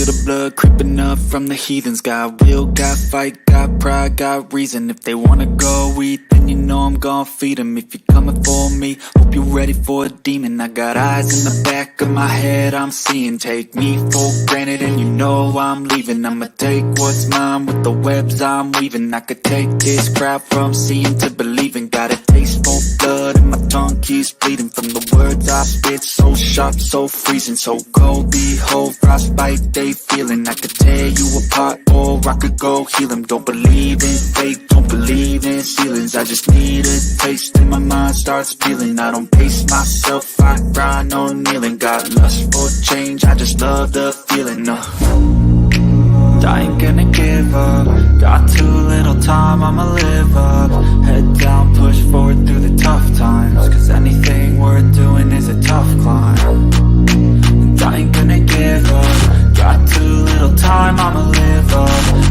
the blood creeping up from the heathens. Got will, got fight, got pride, got reason. If they wanna go eat, then you know I'm gon' feed them. If you're coming for me, hope you're ready for a demon. I got eyes in the back of my head, I'm seeing. Take me for granted and you know I'm leaving. I'ma take what's mine with the webs I'm weaving. I could take this crowd from seeing to believing. Got a taste for blood and my tongue keeps bleeding. From the words I spit, so sharp, so freezing, so cold. Behold, frostbite they feeling. I could tear you apart or I could go heal them. Don't believe in fate, don't believe in ceilings. I just need a taste and my mind starts feeling. I don't pace myself, I grind on kneeling. Got lust for change, I just love the feeling. I ain't gonna give up. Got too little time, I'ma live up. Head down, push forward through the tough times. Cause anything worth doing is a tough climb. And I ain't gonna give up. Got too little time, I'ma live up.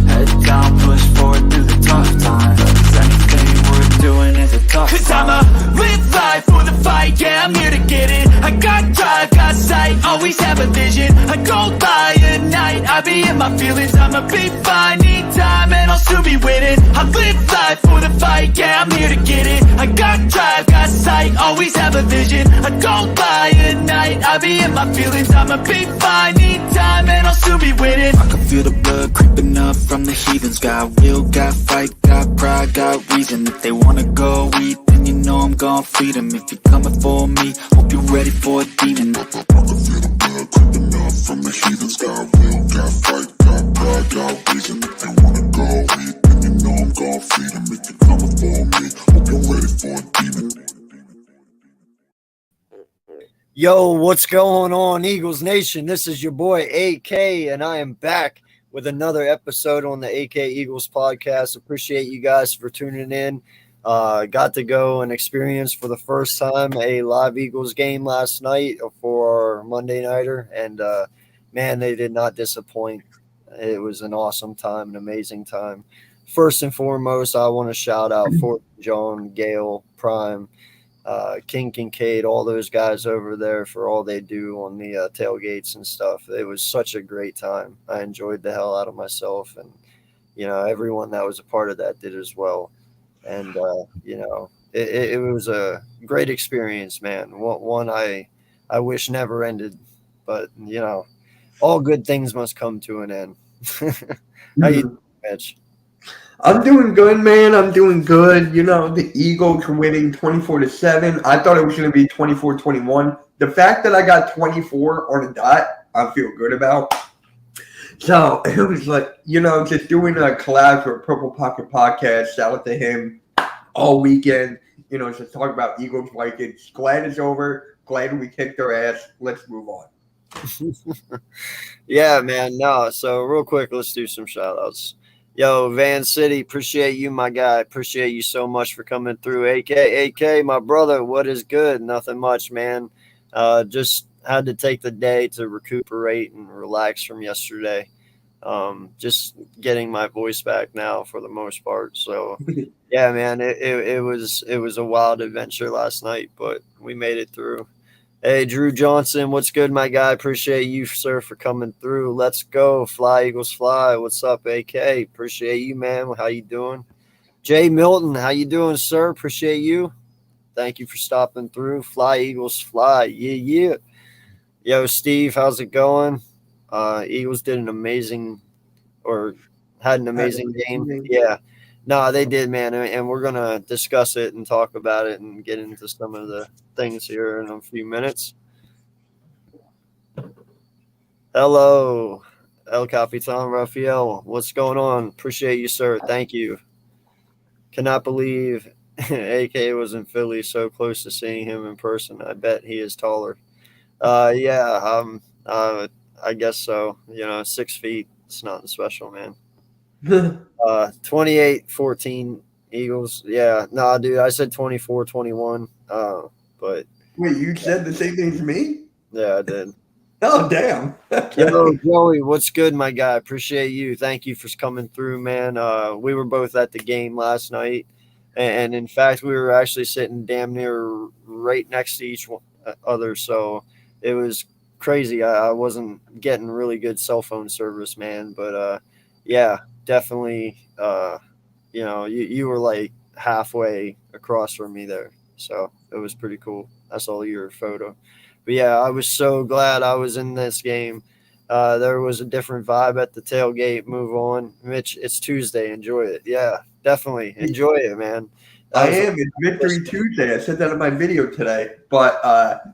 Head down, push forward through the tough times. Cause anything worth doing is a tough climb. Cause I'ma live life for the fight, yeah, I'm here to get it. I got drive, got sight, always have a vision. I go by at night, I be in my feelings. I'ma be fine, need time, and I'll soon be winning. I live life for the fight, yeah, I'm here to get it. I got drive, got sight, always have a vision. I go by at night, I be in my feelings. I'ma be fine, need time, and I'll soon be winning. I can feel the blood creeping up from the heathens. Got will, got fight, got pride, got reason. If they wanna go eat, then you know I'm gon' feed them. If you're coming for me, hope you're ready for a demon. I can feel the blood creeping up from the heathens. Got will, got fight, got pride, got reason. If they wanna go eat, then you know I'm gon' feed them. If you're coming for me, hope you're ready for a demon. Yo, what's going on, Eagles Nation? This is your boy AK, and I am back with another episode on the AK Eagles podcast. Appreciate you guys for tuning in. Got to go and experience for the first time a live Eagles game last night for our Monday Nighter, and man, they did not disappoint. It was an awesome time, an amazing time. First and foremost, I want to shout out Fort John, Gale, Prime, King Kincaid, all those guys over there for all they do on the tailgates and stuff. It was such a great time. I enjoyed the hell out of myself, and everyone that was a part of that did as well. And it was a great experience, man. One I wish never ended, but all good things must come to an end. How you doing, Mitch? I'm doing good, man. I'm doing good. The Eagles are winning 24-7. I thought it was going to be 24-21. The fact that I got 24 on a dot, I feel good about. So it was like, just doing a collab for Purple Pocket Podcast. Shout out to him all weekend. Just talk about Eagles Vikings. Glad it's over. Glad we kicked their ass. Let's move on. Yeah, man. No, so real quick, let's do some shout outs. Yo, Van City, appreciate you, my guy. Appreciate you so much for coming through. AK, my brother, what is good? Nothing much, man. Just had to take the day to recuperate and relax from yesterday. Just getting my voice back now for the most part. So, yeah, man, it was a wild adventure last night, but we made it through. Hey, Drew Johnson, what's good, my guy? Appreciate you, sir, for coming through. Let's go. Fly, Eagles, fly. What's up, AK? Appreciate you, man. How you doing? Jay Milton, how you doing, sir? Appreciate you. Thank you for stopping through. Fly, Eagles, fly. Yeah. Yo, Steve, how's it going? Eagles had an amazing game. Yeah. No, they did, man, and we're going to discuss it and talk about it and get into some of the things here in a few minutes. Hello, El Capitan Rafael. What's going on? Appreciate you, sir. Thank you. Cannot believe AK was in Philly, so close to seeing him in person. I bet he is taller. I guess so. 6 feet. It's nothing special, man. 28-14 Eagles. Yeah. Nah, dude, I said 24-21. But wait, you said the same thing to me? Yeah, I did. Oh, damn. Yo, Joey, what's good, my guy? Appreciate you. Thank you for coming through, man. We were both at the game last night, and in fact, we were actually sitting damn near right next to each other. So it was crazy. I wasn't getting really good cell phone service, man. But yeah, definitely. You were like halfway across from me there, so it was pretty cool. I saw your photo, but yeah, I was so glad I was in this game. There was a different vibe at the tailgate. Move on, Mitch. It's Tuesday. Enjoy it. Yeah, definitely enjoy it, man. I am. It's Victory Tuesday. I said that in my video today. But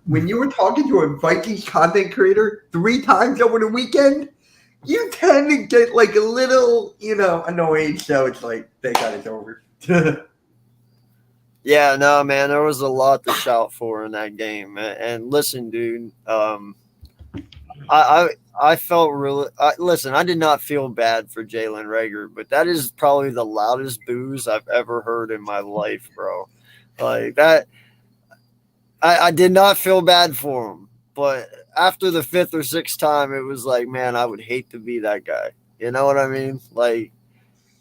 when you were talking to a Vikings content creator 3 times over the weekend, you tend to get like a little, annoyed. So it's like, thank God it's over. Yeah, no, man, there was a lot to shout for in that game. And listen, dude, I felt really. Listen, I did not feel bad for Jalen Reagor, but that is probably the loudest boos I've ever heard in my life, bro. Like that, I did not feel bad for him, but after the 5th or 6th time, it was like, man, I would hate to be that guy. You know what I mean? Like,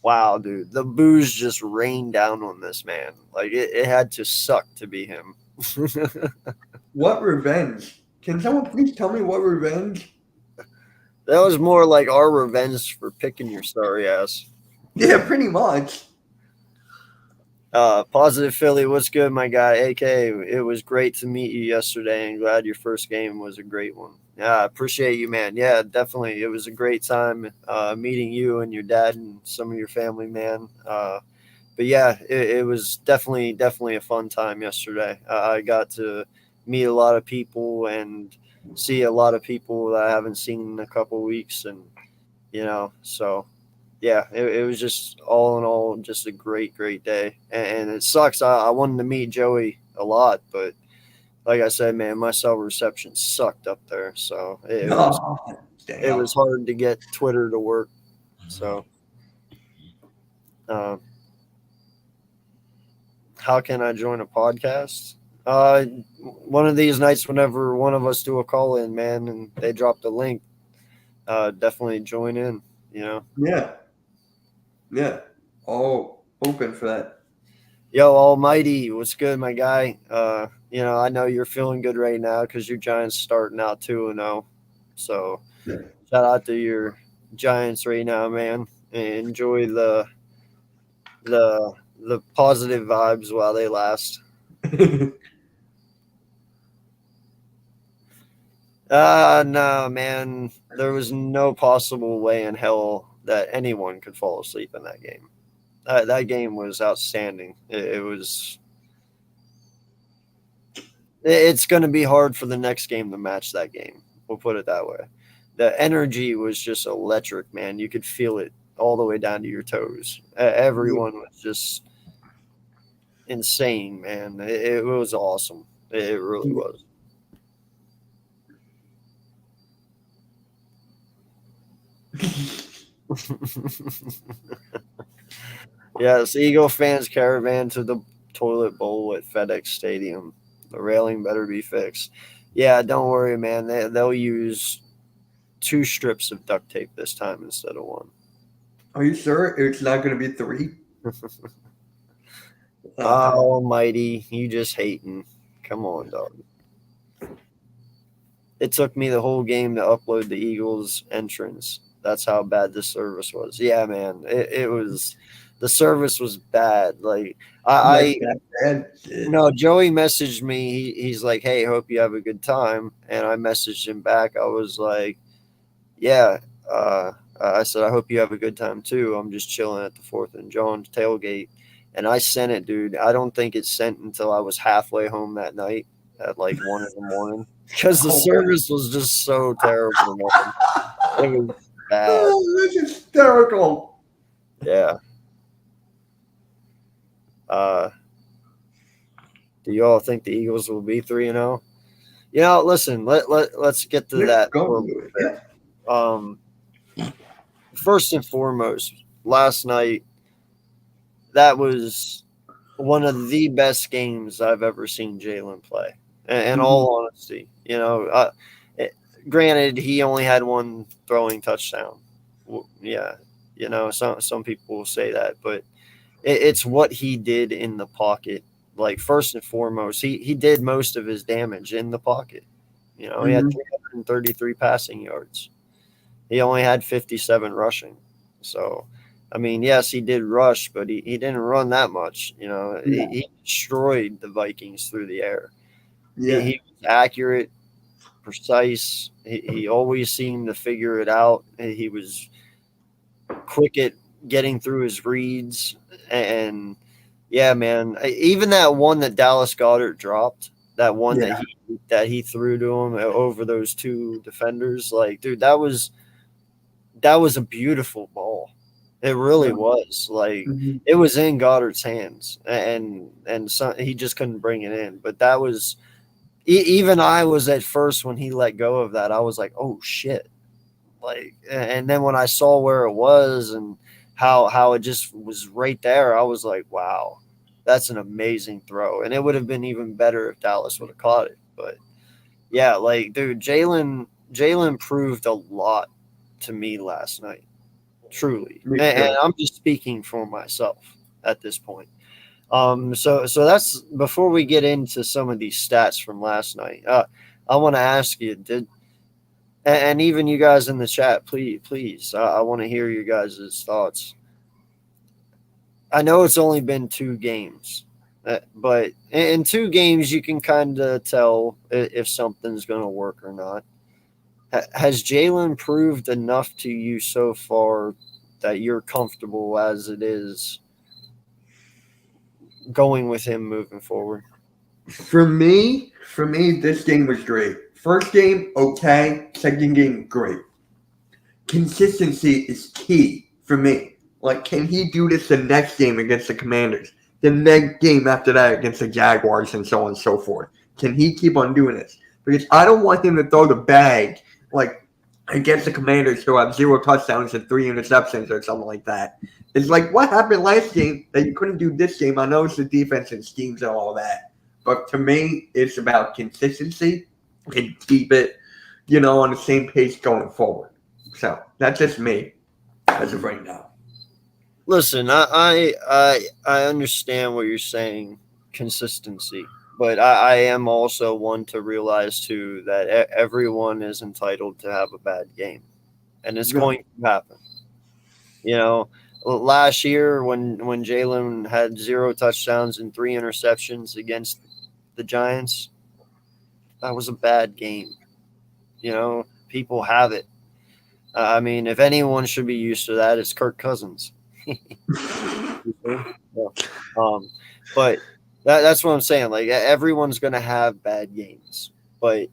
wow, dude, the boos just rained down on this man. Like it had to suck to be him. What revenge? Can someone please tell me what revenge? That was more like our revenge for picking your sorry ass. Yeah, pretty much. Positive Philly, what's good, my guy? AK, it was great to meet you yesterday and glad your first game was a great one. Yeah, I appreciate you, man. Yeah, definitely. It was a great time meeting you and your dad and some of your family, man. But yeah, it was definitely a fun time yesterday. I got to meet a lot of people and see a lot of people that I haven't seen in a couple of weeks. And, so yeah, it was just all in all, just a great day. And it sucks. I wanted to meet Joey a lot, but like I said, man, my cell reception sucked up there. So it was hard to get Twitter to work. So how can I join a podcast? One of these nights, whenever one of us do a call in, man, and they drop the link, definitely join in, Yeah. All open for that. Yo, Almighty, what's good, my guy? I know you're feeling good right now because your Giants starting out 2-0. So shout out to your Giants right now, man. And enjoy the positive vibes while they last. No, man. There was no possible way in hell that anyone could fall asleep in that game. That game was outstanding. It was. It's going to be hard for the next game to match that game. We'll put it that way. The energy was just electric, man. You could feel it all the way down to your toes. Everyone was just insane, man. It was awesome. It really was. Yes, Eagle fans caravan to the toilet bowl at FedEx Stadium. The railing better be fixed. Yeah, don't worry, man. They'll use 2 strips of duct tape this time instead of 1. Are you sure it's not going to be 3? Almighty, you just hating. Come on, dog. It took me the whole game to upload the Eagles entrance. That's how bad the service was. Yeah, man. It was. The service was bad. Like Joey messaged me. He's like, "Hey, hope you have a good time." And I messaged him back. I was like, "Yeah." I said, "I hope you have a good time too. I'm just chilling at the 4th and John tailgate." And I sent it, dude. I don't think it sent until I was halfway home that night at like 1 in the morning because the service was just so terrible. It was bad. Oh, that's hysterical. Yeah. Do you all think the Eagles will be 3-0? Listen, let's get to that. First and foremost, last night, that was one of the best games I've ever seen Jalen play. In all honesty, granted, he only had 1 throwing touchdown. Yeah, some people will say that, but it's what he did in the pocket. Like, first and foremost, he did most of his damage in the pocket. He had 300 333 passing yards. He only had 57 rushing. So, I mean, yes, he did rush, but he didn't run that much. You know, he destroyed the Vikings through the air. Yeah. He was accurate, precise. He always seemed to figure it out. He was quick at getting through his reads. And, yeah, man, even that one that Dallas Goedert dropped, that one that he threw to him over those two defenders, like, dude, that was a beautiful ball. It really was. Like, it was in Goddard's hands, and so he just couldn't bring it in. But that was even I was at first when he let go of that, I was like, oh shit. Like, and then when I saw where it was and how it just was right there, I was like, wow, that's an amazing throw. And it would have been even better if Dallas would have caught it. But yeah, like, dude, Jalen proved a lot to me last night. Truly. And I'm just speaking for myself at this point. So that's before we get into some of these stats from last night. I want to ask you, and even you guys in the chat, please, I want to hear your guys' thoughts. I know it's only been 2 games, but in 2 games you can kind of tell if something's going to work or not. Has Jalen proved enough to you so far that you're comfortable as it is going with him moving forward? For me, this game was great. First game, okay. Second game, great. Consistency is key for me. Like, can he do this the next game against the Commanders? The next game after that against the Jaguars and so on and so forth? Can he keep on doing this? Because I don't want him to throw the bag like against the Commanders who have 0 touchdowns and 3 interceptions or something like that. It's like, what happened last game that you couldn't do this game? I know it's the defense and schemes and all that. But to me, it's about consistency and keep it, on the same pace going forward. So that's just me as of right now. Listen, I understand what you're saying, consistency. But I am also one to realize, too, that everyone is entitled to have a bad game. And it's going to happen. Last year when Jalen had 0 touchdowns and 3 interceptions against the Giants, that was a bad game. People have it. I mean, if anyone should be used to that, it's Kirk Cousins. But that's what I'm saying. Like, everyone's going to have bad games, but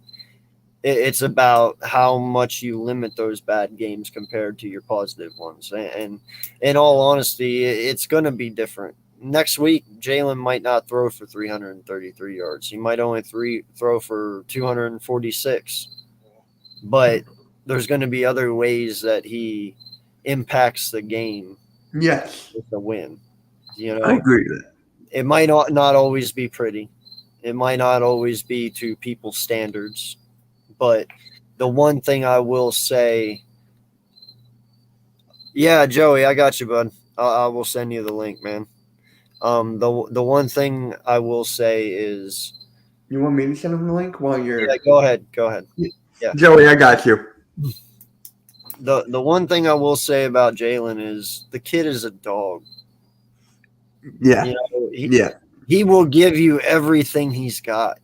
it's about how much you limit those bad games compared to your positive ones. And in all honesty, it's going to be different. Next week, Jalen might not throw for 333 yards. He might only throw for 246. But there's going to be other ways that he impacts the game. Yes. With a win. I agree with that. It might not always be pretty. It might not always be to people's standards. But the one thing I will say, yeah, Joey, I got you, bud. I will send you the link, man. The one thing I will say is, you want me to send him the link while you're? Yeah, go ahead. Yeah, Joey, I got you. The one thing I will say about Jalen is the kid is a dog. Yeah. He will give you everything he's got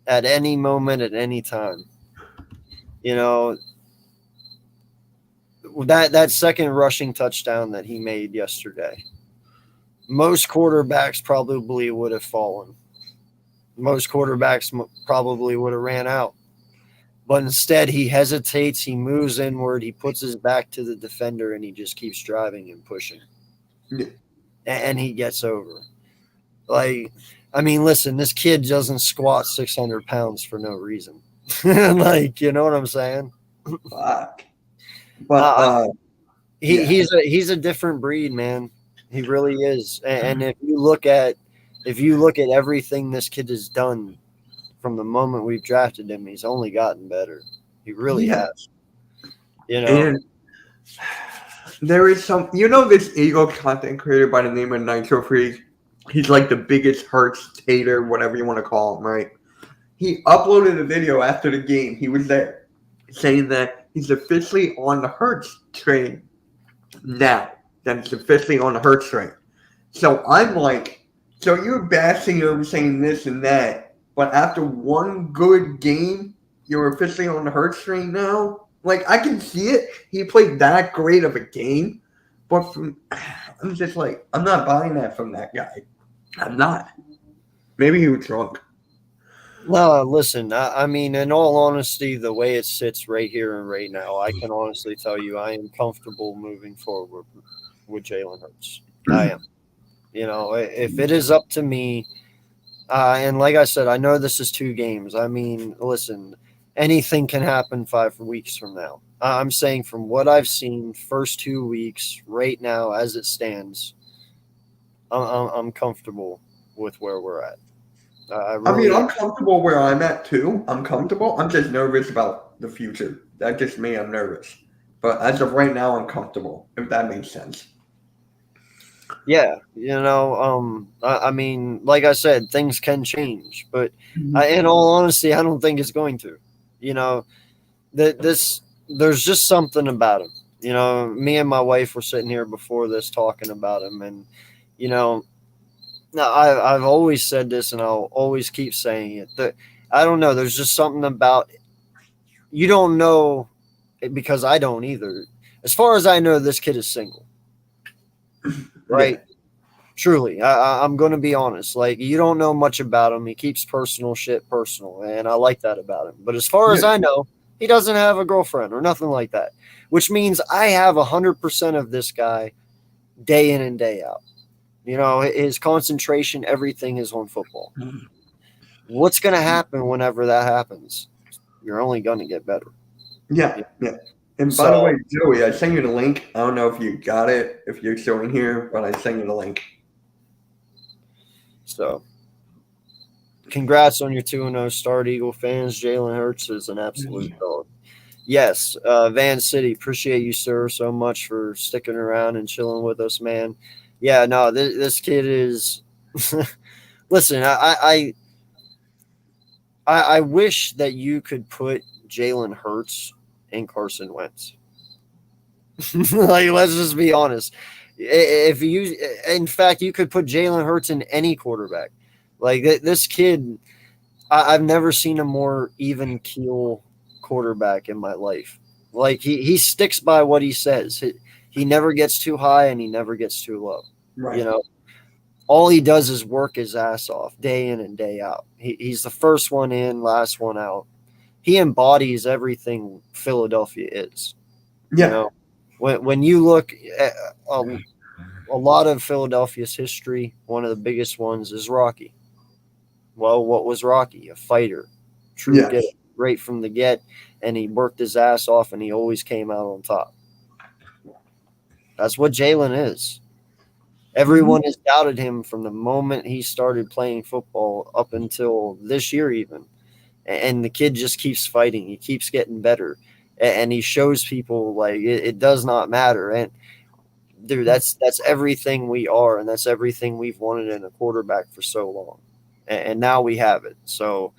at any moment, at any time. That second rushing touchdown that he made yesterday, most quarterbacks probably would have fallen. Most quarterbacks probably would have ran out. But instead, he hesitates, he moves inward, he puts his back to the defender, and he just keeps driving and pushing. Yeah. And he gets over. Like, I mean, listen, this kid doesn't squat 600 pounds for no reason. Like, you know what I'm saying? Fuck. But he's a different breed, man. He really is. And if you look at everything this kid has done from the moment we've drafted him, he's only gotten better. He really has. And there is some, this Eagle content creator by the name of Nitro Freeze. He's like the biggest Hurts hater, whatever you want to call him, right? He uploaded a video after the game. He was there. saying that he's officially on the Hurts train now. That it's officially on the Hurts train. So I'm like, so you're bashing him, saying this and that, but after one good game, you're officially on the Hurts train now? Like, I can see it. He played that great of a game, but I'm just like, I'm not buying that from that guy. I'm not. Maybe he was drunk. No, listen, I mean, in all honesty, the way it sits right here and right now, I can honestly tell you I am comfortable moving forward with Jalen Hurts. I am. You know, if it is up to me, and like I said, I know this is 2 games. I mean, listen, anything can happen 5 weeks from now. I'm saying from what I've seen, first 2 weeks, right now as it stands, I'm comfortable with where we're at. I mean, I'm comfortable where I'm at too. I'm comfortable. I'm just nervous about the future. That's just me. I'm nervous. But as of right now, I'm comfortable, if that makes sense. Yeah, you know, I mean, like I said, things can change, but in all honesty, I don't think it's going to. You know, there's just something about him. You know, me and my wife were sitting here before this talking about him, and you know, now I've always said this, and I'll always keep saying it. That I don't know. There's just something about you don't know, because I don't either. As far as I know, this kid is single. Right. Yeah. Truly. I'm going to be honest. Like, you don't know much about him. He keeps personal shit personal, and I like that about him. But as far as I know, he doesn't have a girlfriend or nothing like that, which means I have 100% of this guy day in and day out. You know, his concentration, everything is on football. What's going to happen whenever that happens? You're only going to get better. Yeah. And by the way, Joey, I sent you the link. I don't know if you got it, if you're still in here, but I sent you the link. So, congrats on your 2-0 start, Eagle fans. Jalen Hurts is an absolute dog. Yes, Van City, appreciate you, sir, so much for sticking around and chilling with us, man. Yeah, no, this kid is – listen, I wish that you could put Jalen Hurts and Carson Wentz. Like, let's just be honest. If you, in fact, you could put Jalen Hurts in any quarterback. Like, this kid, I've never seen a more even keel quarterback in my life. Like, he sticks by what he says. He never gets too high and he never gets too low. Right. You know, all he does is work his ass off day in and day out. He's the first one in, last one out. He embodies everything Philadelphia is. Yeah. You know, when you look at a lot of Philadelphia's history, one of the biggest ones is Rocky. Well, what was Rocky? A fighter. True get right from the get, and he worked his ass off, and he always came out on top. That's what Jalen is. Everyone has doubted him from the moment he started playing football up until this year even. And the kid just keeps fighting. He keeps getting better. And he shows people, like, it does not matter. And, dude, that's everything we are, and that's everything we've wanted in a quarterback for so long. And now we have it. So,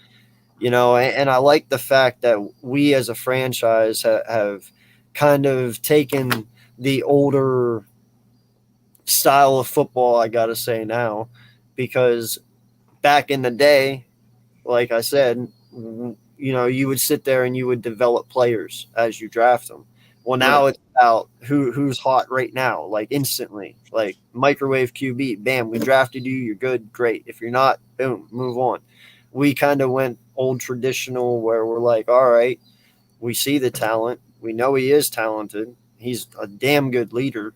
you know, and I like the fact that we as a franchise have kind of taken the older style of football, I got to say now, because back in the day, like I said, you know, you would sit there and you would develop players as you draft them. Well, now it's about who's hot right now, like instantly, like microwave QB, bam, we drafted you, you're good, great. If you're not, boom, move on. We kind of went old traditional where we're like, all right, we see the talent. We know he is talented. He's a damn good leader.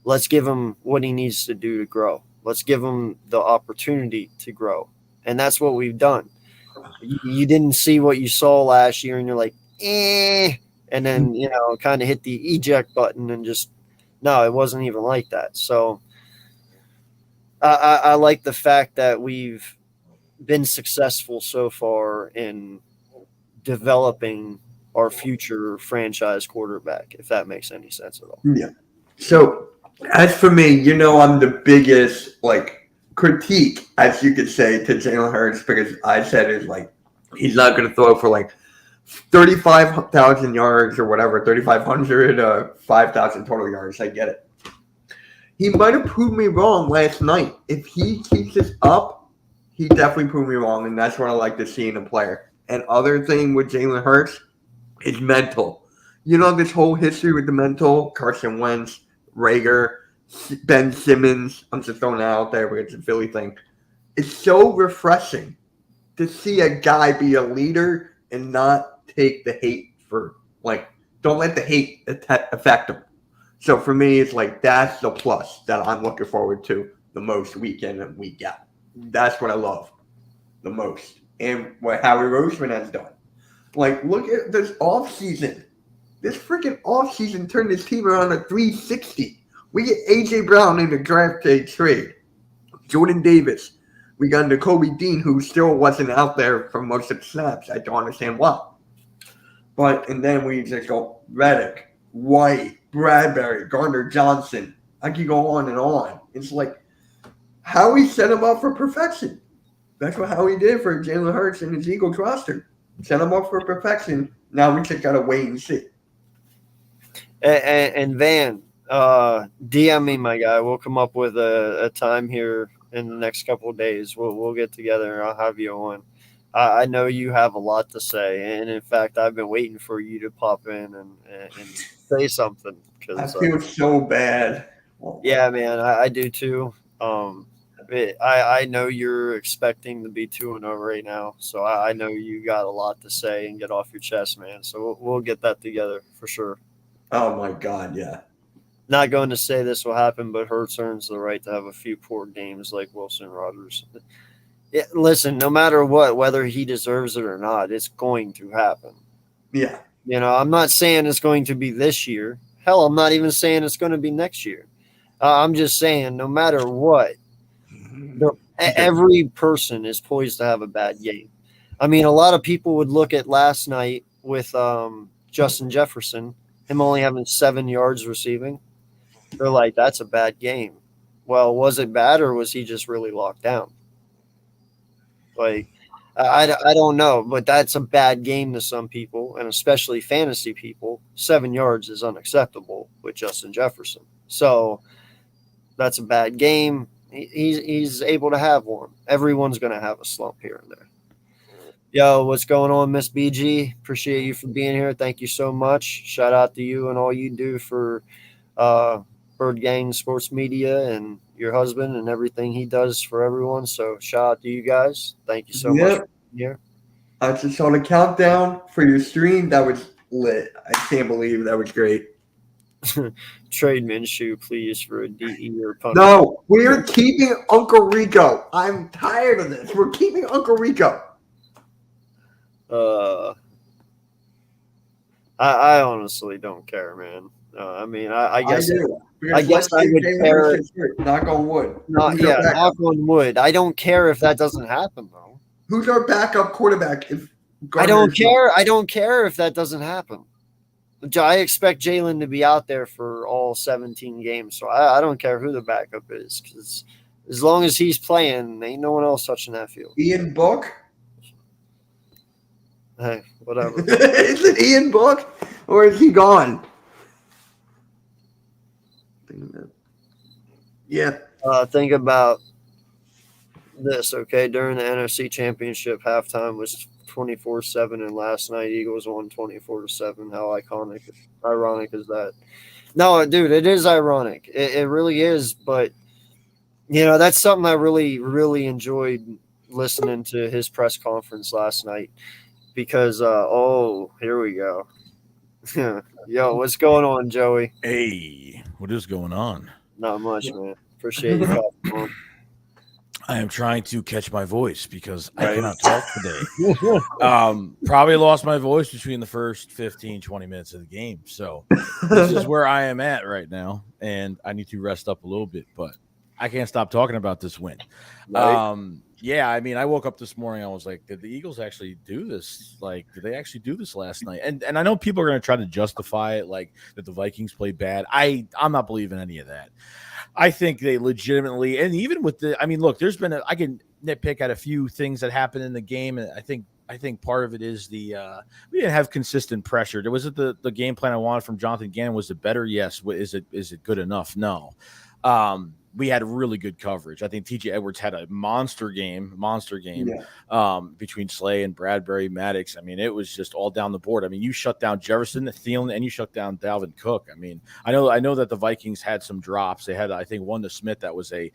Let's give him what he needs to do to grow. Let's give him the opportunity to grow. And that's what we've done. You didn't see what you saw last year and you're like, and then, you know, kind of hit the eject button and just, no, it wasn't even like that. So I like the fact that we've been successful so far in developing our future franchise quarterback, if that makes any sense at all. Yeah. So as for me, you know, I'm the biggest, like, critique, as you could say, to Jalen Hurts, because I said it's like he's not going to throw for like 35,000 yards or whatever, 3,500, 5,000 total yards. I get it. He might have proved me wrong last night. If he keeps this up, he definitely proved me wrong, and that's what I like to see in a player. And other thing with Jalen Hurts is mental. You know, this whole history with the mental, Carson Wentz, Rager, Ben Simmons, I'm just throwing that out there because it's a Philly thing. It's so refreshing to see a guy be a leader and not take the hate for, like, don't let the hate affect him. So for me, it's like that's the plus that I'm looking forward to the most week in and week out. That's what I love the most. And what Howie Roseman has done. Like, look at this offseason. This freaking offseason turned this team around at 360. We get A.J. Brown in the draft day trade. Jordan Davis. We got Nakobe Dean, who still wasn't out there for most of the snaps. I don't understand why. And then we just go Reddick, White, Bradbury, Gardner Johnson. I could go on and on. It's like Howie set him up for perfection. That's what Howie did for Jalen Hurts and his Eagles roster. Set him up for perfection. Now we just got to wait and see. And Van, DM me, my guy. We'll come up with a time here in the next couple of days. We'll get together and I'll have you on. I know you have a lot to say, and in fact, I've been waiting for you to pop in and say something. I feel so bad. Yeah, man, I do too. I know you're expecting to be 2-0 right now, so I know you got a lot to say and get off your chest, man. So we'll get that together for sure. Oh my God, yeah. Not going to say this will happen, but Hurts earns the right to have a few poor games like Wilson Rodgers. Yeah, listen, no matter what, whether he deserves it or not, it's going to happen. Yeah. You know, I'm not saying it's going to be this year. Hell, I'm not even saying it's going to be next year. I'm just saying no matter what, every person is poised to have a bad game. I mean, a lot of people would look at last night with Justin Jefferson, him only having 7 yards receiving. They're like, that's a bad game. Well, was it bad or was he just really locked down? Like, I don't know, but that's a bad game to some people, and especially fantasy people. 7 yards is unacceptable with Justin Jefferson. So that's a bad game. He's able to have one. Everyone's going to have a slump here and there. Yo, what's going on, Miss BG? Appreciate you for being here. Thank you so much. Shout out to you and all you do for Bird Gang Sports Media and your husband and everything he does for everyone. So shout out to you guys. Thank you so much for being here. I just saw the countdown for your stream. That was lit. I can't believe that was great. Trade Minshew, please, for a DE or punt. No, we're keeping Uncle Rico. I'm tired of this. We're keeping Uncle Rico. I honestly don't care, man. I mean, I guess I do. I guess I would care. Knock on wood. Knock on wood. I don't care if that doesn't happen, though. Who's our backup quarterback? I don't care. I don't care if that doesn't happen. I expect Jalen to be out there for all 17 games, so I don't care who the backup is, because as long as he's playing, ain't no one else touching that field. Ian Book? Hey, whatever. Is it Ian Book, or is he gone? Yeah. Think about this, okay? During the NFC Championship, halftime was 24-7, and last night Eagles won 24-7. How ironic is that? No, dude, it is ironic. It really is. But you know, that's something I really, really enjoyed listening to his press conference last night, because here we go. Yo, what's going on, Joey? Hey, what is going on? Not much, man. Appreciate you popping on. I am trying to catch my voice because I cannot talk today. Probably lost my voice between the first 15, 20 minutes of the game. So this is where I am at right now, and I need to rest up a little bit, but I can't stop talking about this win. Right. Yeah, I mean, I woke up this morning, I was like, did the Eagles actually do this? Like, did they actually do this last night? And I know people are going to try to justify it, like that the Vikings played bad. I'm not believing any of that. I think they legitimately, and even with I mean, look, I can nitpick at a few things that happened in the game, and I think I think part of it is we didn't have consistent pressure. Was it the game plan I wanted from Jonathan Gannon? Was it better? Yes. Is it good enough? No. We had really good coverage. I think TJ Edwards had a monster game between Slay and Bradbury, Maddox. I mean, it was just all down the board. I mean, you shut down Jefferson, Thielen, and you shut down Dalvin Cook. I mean, I know that the Vikings had some drops. They had, I think, one to Smith that was it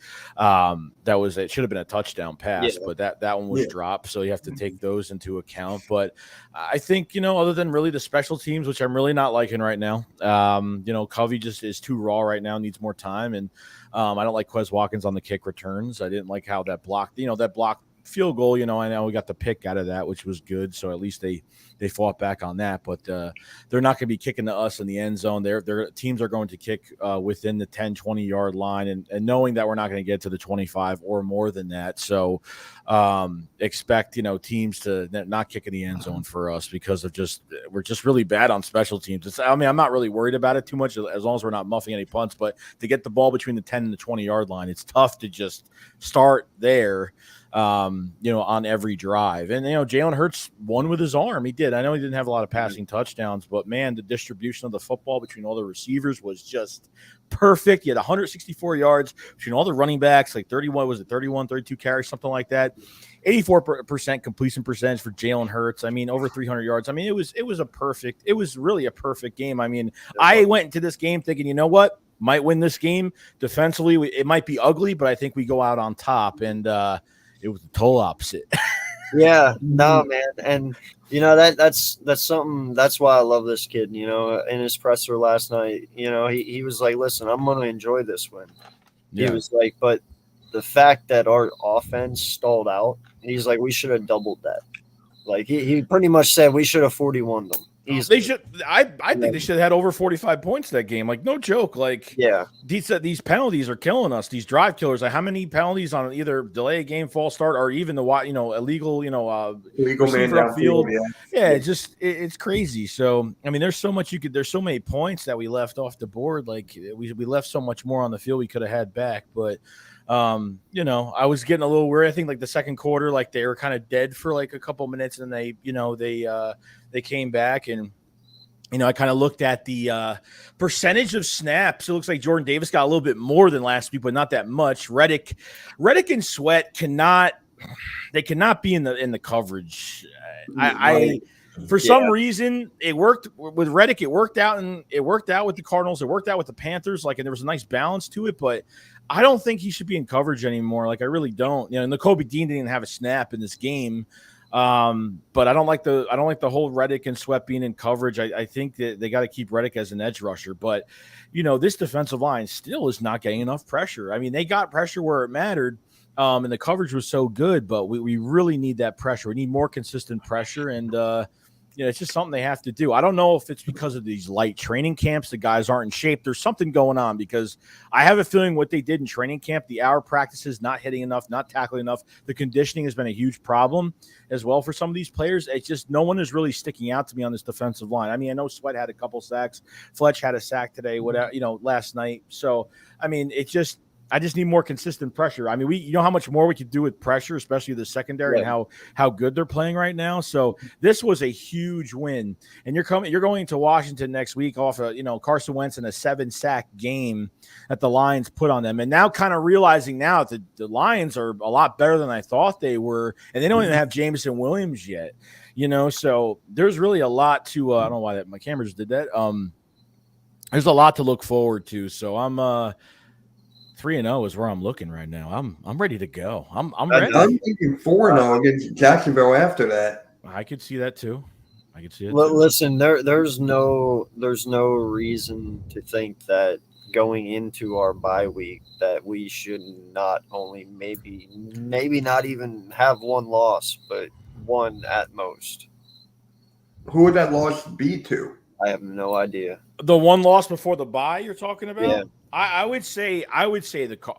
should have been a touchdown pass, but that one was dropped. So you have to take those into account. But I think, other than really the special teams, which I'm really not liking right now, Covey just is too raw right now, needs more time. And I don't like Quez Watkins on the kick returns. I didn't like how that blocked, that blocked field goal. I know we got the pick out of that, which was good. So at least they fought back on that. But they're not going to be kicking to us in the end zone. Their teams are going to kick within the 10, 20-yard line, and knowing that we're not going to get to the 25 or more than that. So expect, teams to not kick in the end zone for us because of we're just really bad on special teams. I'm not really worried about it too much as long as we're not muffing any punts. But to get the ball between the 10 and the 20-yard line, it's tough to just start there. On every drive. And, Jalen Hurts won with his arm. He did. I know he didn't have a lot of passing touchdowns, but, man, the distribution of the football between all the receivers was just perfect. He had 164 yards between all the running backs, like 32 carries, something like that. 84% completion percentage for Jalen Hurts. I mean, over 300 yards. I mean, it was really a perfect game. I mean, I went into this game thinking, you know what? Might win this game defensively. It might be ugly, but I think we go out on top. And, it was the total opposite. Yeah, no, man. And, that's something. That's why I love this kid. In his presser last night, he was like, listen, I'm going to enjoy this win. Yeah. He was like, but the fact that our offense stalled out, he's like, we should have doubled that. Like, he pretty much said we should have 41 them. They should. I think they should have had over 45 points that game. Like, no joke. Like, these penalties are killing us. These drive killers. Like, how many penalties on either delay a game, false start, or even the illegal illegal man downfield? Yeah, it's crazy. So I mean, there's so much there's so many points that we left off the board. Like we left so much more on the field we could have had back, but. I was getting a little worried. I think like the second quarter, like they were kind of dead for like a couple minutes, and they came back, and I kind of looked at the percentage of snaps. It looks like Jordan Davis got a little bit more than last week, but not that much. Reddick and Sweat cannot be in the coverage. For some reason, it worked with Reddick. It worked out with the Cardinals. It worked out with the Panthers. Like, and there was a nice balance to it, but I don't think he should be in coverage anymore. Like, I really don't. And Nakobe Dean didn't have a snap in this game. But I don't like the whole Reddick and Sweat being in coverage. I think that they got to keep Reddick as an edge rusher. But, this defensive line still is not getting enough pressure. I mean, they got pressure where it mattered. And the coverage was so good, but we really need that pressure. We need more consistent pressure. And, it's just something they have to do. I don't know if it's because of these light training camps. The guys aren't in shape. There's something going on because I have a feeling what they did in training camp, the hour practices, not hitting enough, not tackling enough. The conditioning has been a huge problem as well for some of these players. It's just no one is really sticking out to me on this defensive line. I mean, I know Sweat had a couple sacks. Fletch had a sack today, last night. So, I mean, I just need more consistent pressure. I mean, how much more we could do with pressure, especially the secondary, and how good they're playing right now. So this was a huge win. And you're going to Washington next week off Carson Wentz in a 7-sack game that the Lions put on them. And now kind of realizing now that the Lions are a lot better than I thought they were, and they don't even have Jameson Williams yet. So there's really a lot to I don't know why my camera just did that. There's a lot to look forward to. So I'm 3-0 is where I'm looking right now. I'm ready to go. I'm ready. I'm thinking 4-0 against Jacksonville after that. I could see that too. Listen, there's no reason to think that going into our bye week that we should not only maybe not even have one loss, but one at most. Who would that loss be to? I have no idea. The one loss before the bye you're talking about? Yeah. I would say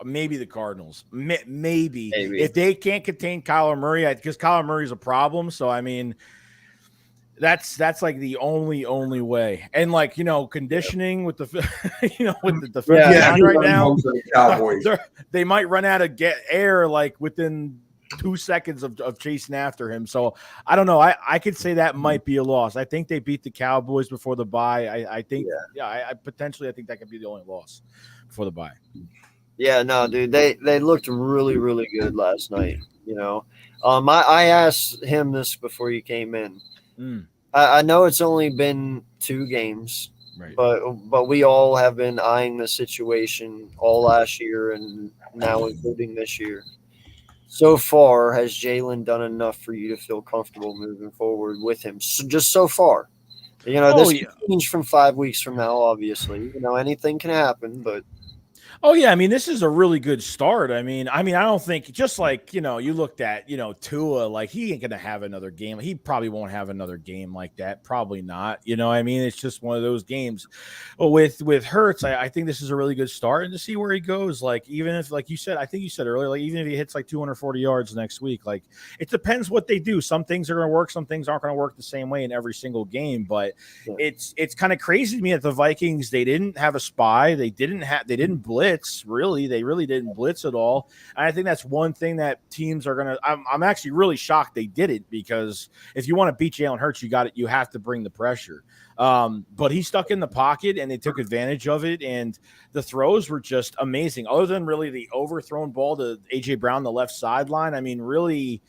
maybe the Cardinals. Maybe if they can't contain Kyler Murray, because Kyler Murray is a problem. So I mean, that's like the only way. And like conditioning with the with the defense right now, they might run out of air like within 2 seconds of chasing after him. So I don't know. I could say that might be a loss. I think they beat the Cowboys before the bye. I think, I potentially, I think that could be the only loss before the bye. Yeah, no, dude, they looked really, really good last night. I asked him this before you came in. I know it's only been 2 games, right? But we all have been eyeing the situation all last year and now including this year. So far, has Jalen done enough for you to feel comfortable moving forward with him? Just so far, this can change from 5 weeks from now. Obviously, anything can happen, but. Oh yeah, I mean this is a really good start. I mean I don't think, just like you looked at Tua, like he ain't gonna have another game. He probably won't have another game like that. Probably not. I mean it's just one of those games. But with Hurts, I think this is a really good start, and to see where he goes. Like even if, like you said, I think you said earlier, like even if he hits like 240 yards next week, like it depends what they do. Some things are gonna work, some things aren't gonna work the same way in every single game. But it's kind of crazy to me that the Vikings, they didn't have a spy, they didn't blitz. They really didn't blitz at all. And I think that's one thing that teams are gonna. I'm actually really shocked they did it, because if you want to beat Jalen Hurts, you have to bring the pressure. But he stuck in the pocket and they took advantage of it, and the throws were just amazing. Other than really the overthrown ball to AJ Brown, the left sideline, I mean, really.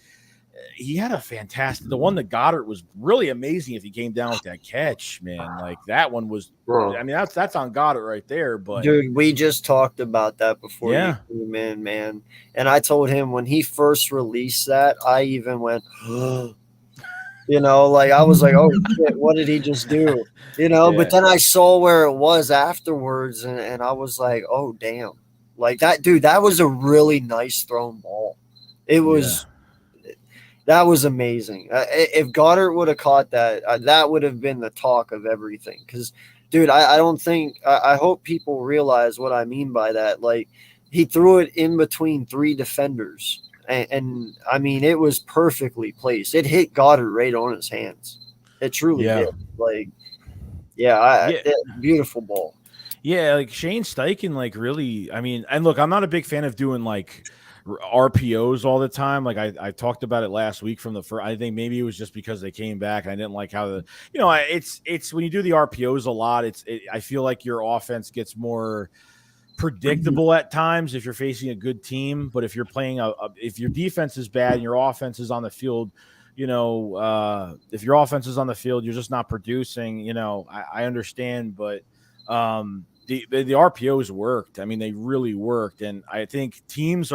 He had a fantastic. The one that Goddard was really amazing. If he came down with that catch, man, like that one was. I mean, that's on Goddard right there. But dude, we just talked about that before you came in, man. And I told him when he first released that, I even went, like I was like, oh shit, what did he just do? But then I saw where it was afterwards, and I was like, oh damn, like that, dude. That was a really nice thrown ball. It was. Yeah. That was amazing. If Goddard would have caught that, that would have been the talk of everything. Because, dude, I don't think – I hope people realize what I mean by that. Like, he threw it in between 3 defenders. And I mean, it was perfectly placed. It hit Goddard right on his hands. It truly did. Like, beautiful ball. Yeah, like Shane Steichen, like really – I mean, and look, I'm not a big fan of doing, like – RPOs all the time. Like I talked about it last week from the first. I think maybe it was just because they came back and I didn't like how it's when you do the RPOs a lot, I feel like your offense gets more predictable at times if you're facing a good team. But if you're playing if your defense is bad and your offense is on the field, if your offense is on the field, you're just not producing. I understand, but the RPOs worked. I mean, they really worked. And I think defenses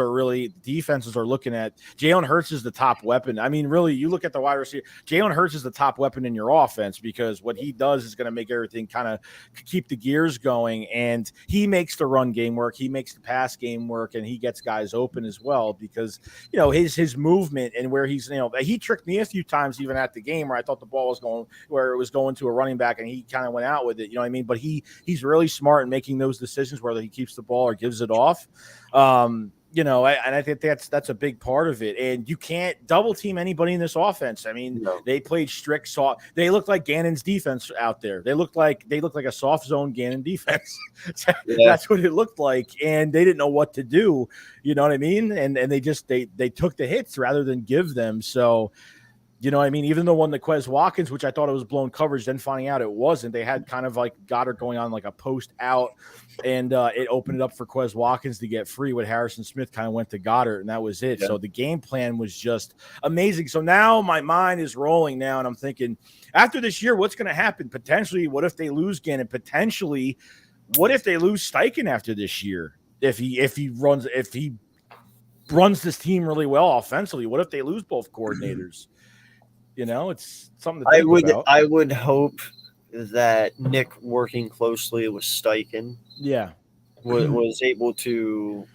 are looking at Jalen Hurts is the top weapon. I mean, really, you look at the wide receiver, Jalen Hurts is the top weapon in your offense, because what he does is going to make everything kind of keep the gears going. And he makes the run game work. He makes the pass game work, and he gets guys open as well, because, his movement and where he's, he tricked me a few times even at the game where I thought the ball was going to a running back and he kind of went out with it. You know what I mean? But he's really smart making those decisions, whether he keeps the ball or gives it off. And I think that's a big part of it. And you can't double team anybody in this offense. I mean, They played strict soft. They looked like Gannon's defense out there. They looked like a soft zone Gannon defense. That's what it looked like. And they didn't know what to do. You know what I mean? And they took the hits rather than give them. So, I mean, even the one that Quez Watkins, which I thought it was blown coverage, then finding out it wasn't, they had kind of like Goddard going on like a post out, and it opened it up for Quez Watkins to get free when Harrison Smith kind of went to Goddard, and that was it. Yeah. So the game plan was just amazing. So now my mind is rolling now, and I'm thinking, after this year, what's going to happen? Potentially, what if they lose Gannon? Potentially, what if they lose Steichen after this year? If he runs this team really well offensively, what if they lose both coordinators? It's something to think about. I would hope that Nick, working closely with Steichen, was able to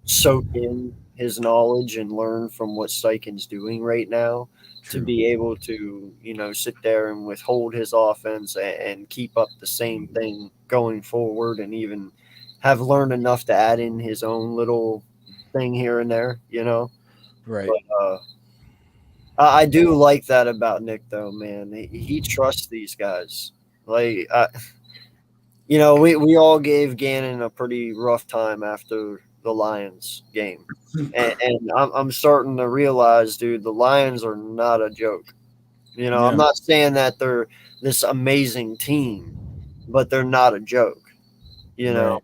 soak in his knowledge and learn from what Steichen's doing right now. True. To be able to, sit there and withhold his offense and keep up the same thing going forward, and even have learned enough to add in his own little thing here and there, Right. But, I do like that about Nick, though, man. He trusts these guys. Like, we all gave Gannon a pretty rough time after the Lions game, and I'm starting to realize, dude, the Lions are not a joke. You know, I'm not saying that they're this amazing team, but they're not a joke. You know, Right.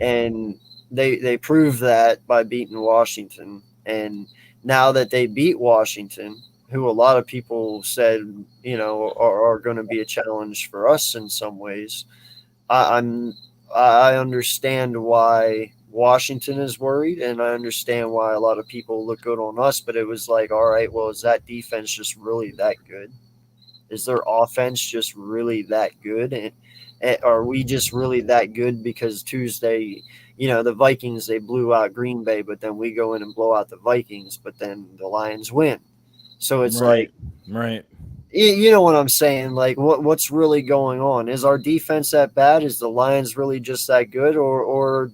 and they proved that by beating Washington. And now that they beat Washington, who a lot of people said, you know, are going to be a challenge for us in some ways, I'm I understand why Washington is worried, and I understand why a lot of people look good on us. But it was like, all right, well, is that defense just really that good? Is their offense just really that good? And are we just really that good because Tuesday, you know, the Vikings, they blew out Green Bay, but then we go in and blow out the Vikings, but then the Lions win. So it's like, Right. you know what I'm saying? Like, what's really going on? Is our defense that bad? Is the Lions really just that good? Or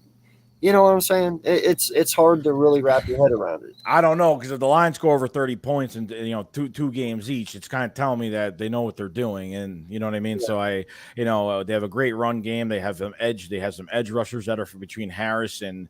you know what I'm saying? It's hard to really wrap your head around it. I don't know, because if the Lions score over 30 points and two games each, it's kind of telling me that they know what they're doing, and you know what I mean. Yeah. So they have a great run game. They have some edge. They have some edge rushers that are between Harris and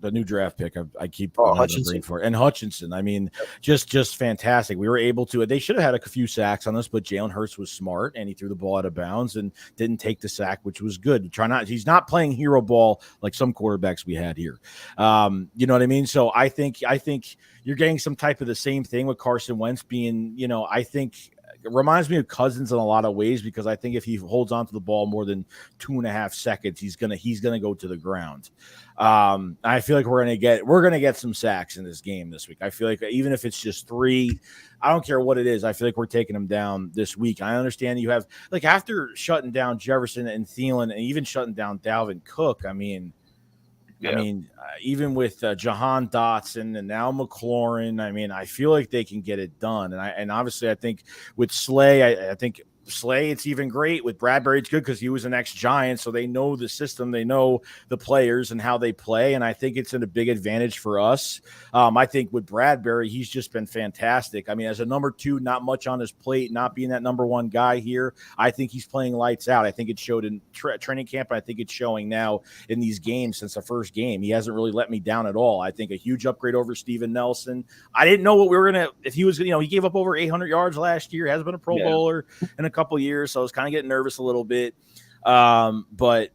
the new draft pick. I keep Hutchinson for it. And Hutchinson. I mean, just fantastic. We were able to. They should have had a few sacks on us, but Jalen Hurts was smart and he threw the ball out of bounds and didn't take the sack, which was good. He's not playing hero ball like some quarterbacks we had here. You know what I mean? So I think you're getting some type of the same thing with Carson Wentz being. I think. It reminds me of Cousins in a lot of ways, because I think if he holds on to the ball more than 2.5 seconds, he's gonna go to the ground. I feel like we're gonna get some sacks in this game this week. I feel like even if it's just 3, I don't care what it is. I feel like we're taking them down this week. I understand you have, like, after shutting down Jefferson and Thielen and even shutting down Dalvin Cook. I mean, even with Jahan Dotson and now McLaurin, I mean, I feel like they can get it done. And obviously, I think with Slay, I think Slay, it's even great. With Bradbury, it's good because he was an ex-Giant, so they know the system, they know the players and how they play, and I think it's a big advantage for us. I think with Bradbury, he's just been fantastic. I mean, as a number 2, not much on his plate, not being that number 1 guy here, I think he's playing lights out. I think it showed in training camp, and I think it's showing now in these games since the first game. He hasn't really let me down at all. I think a huge upgrade over Steven Nelson. I didn't know what we were going to – if he was – he gave up over 800 yards last year, hasn't been a Pro Bowler in a couple years, so I was kind of getting nervous a little bit. But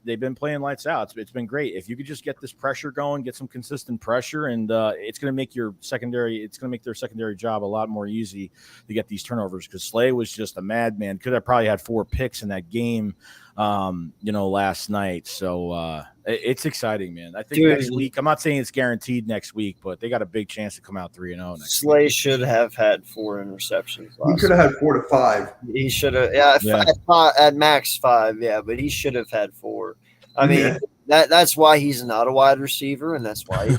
they've been playing lights out. It's been great. If you could just get this pressure going, get some consistent pressure, and it's going to make their secondary job a lot more easy to get these turnovers, because Slay was just a madman. Could have probably had 4 picks in that game, last night. So it's exciting, man. I think next week, I'm not saying it's guaranteed next week, but they got a big chance to come out 3-0 next Slay week. Should have had 4 interceptions. He could have had 4 to 5. He should have, at max 5, but he should have had 4. I mean, that's why he's not a wide receiver, and that's why he's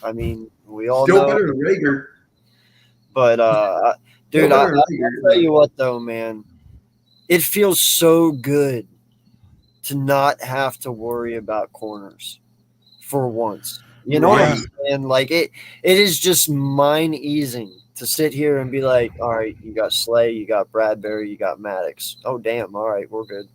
I mean, we all still know. Better than Rager. But dude, I'll tell you what though, man, it feels so good to not have to worry about corners for once. You know what I'm saying? Like it is just mind easing to sit here and be like, all right, you got Slay, you got Bradbury, you got Maddox. Oh damn, all right, we're good.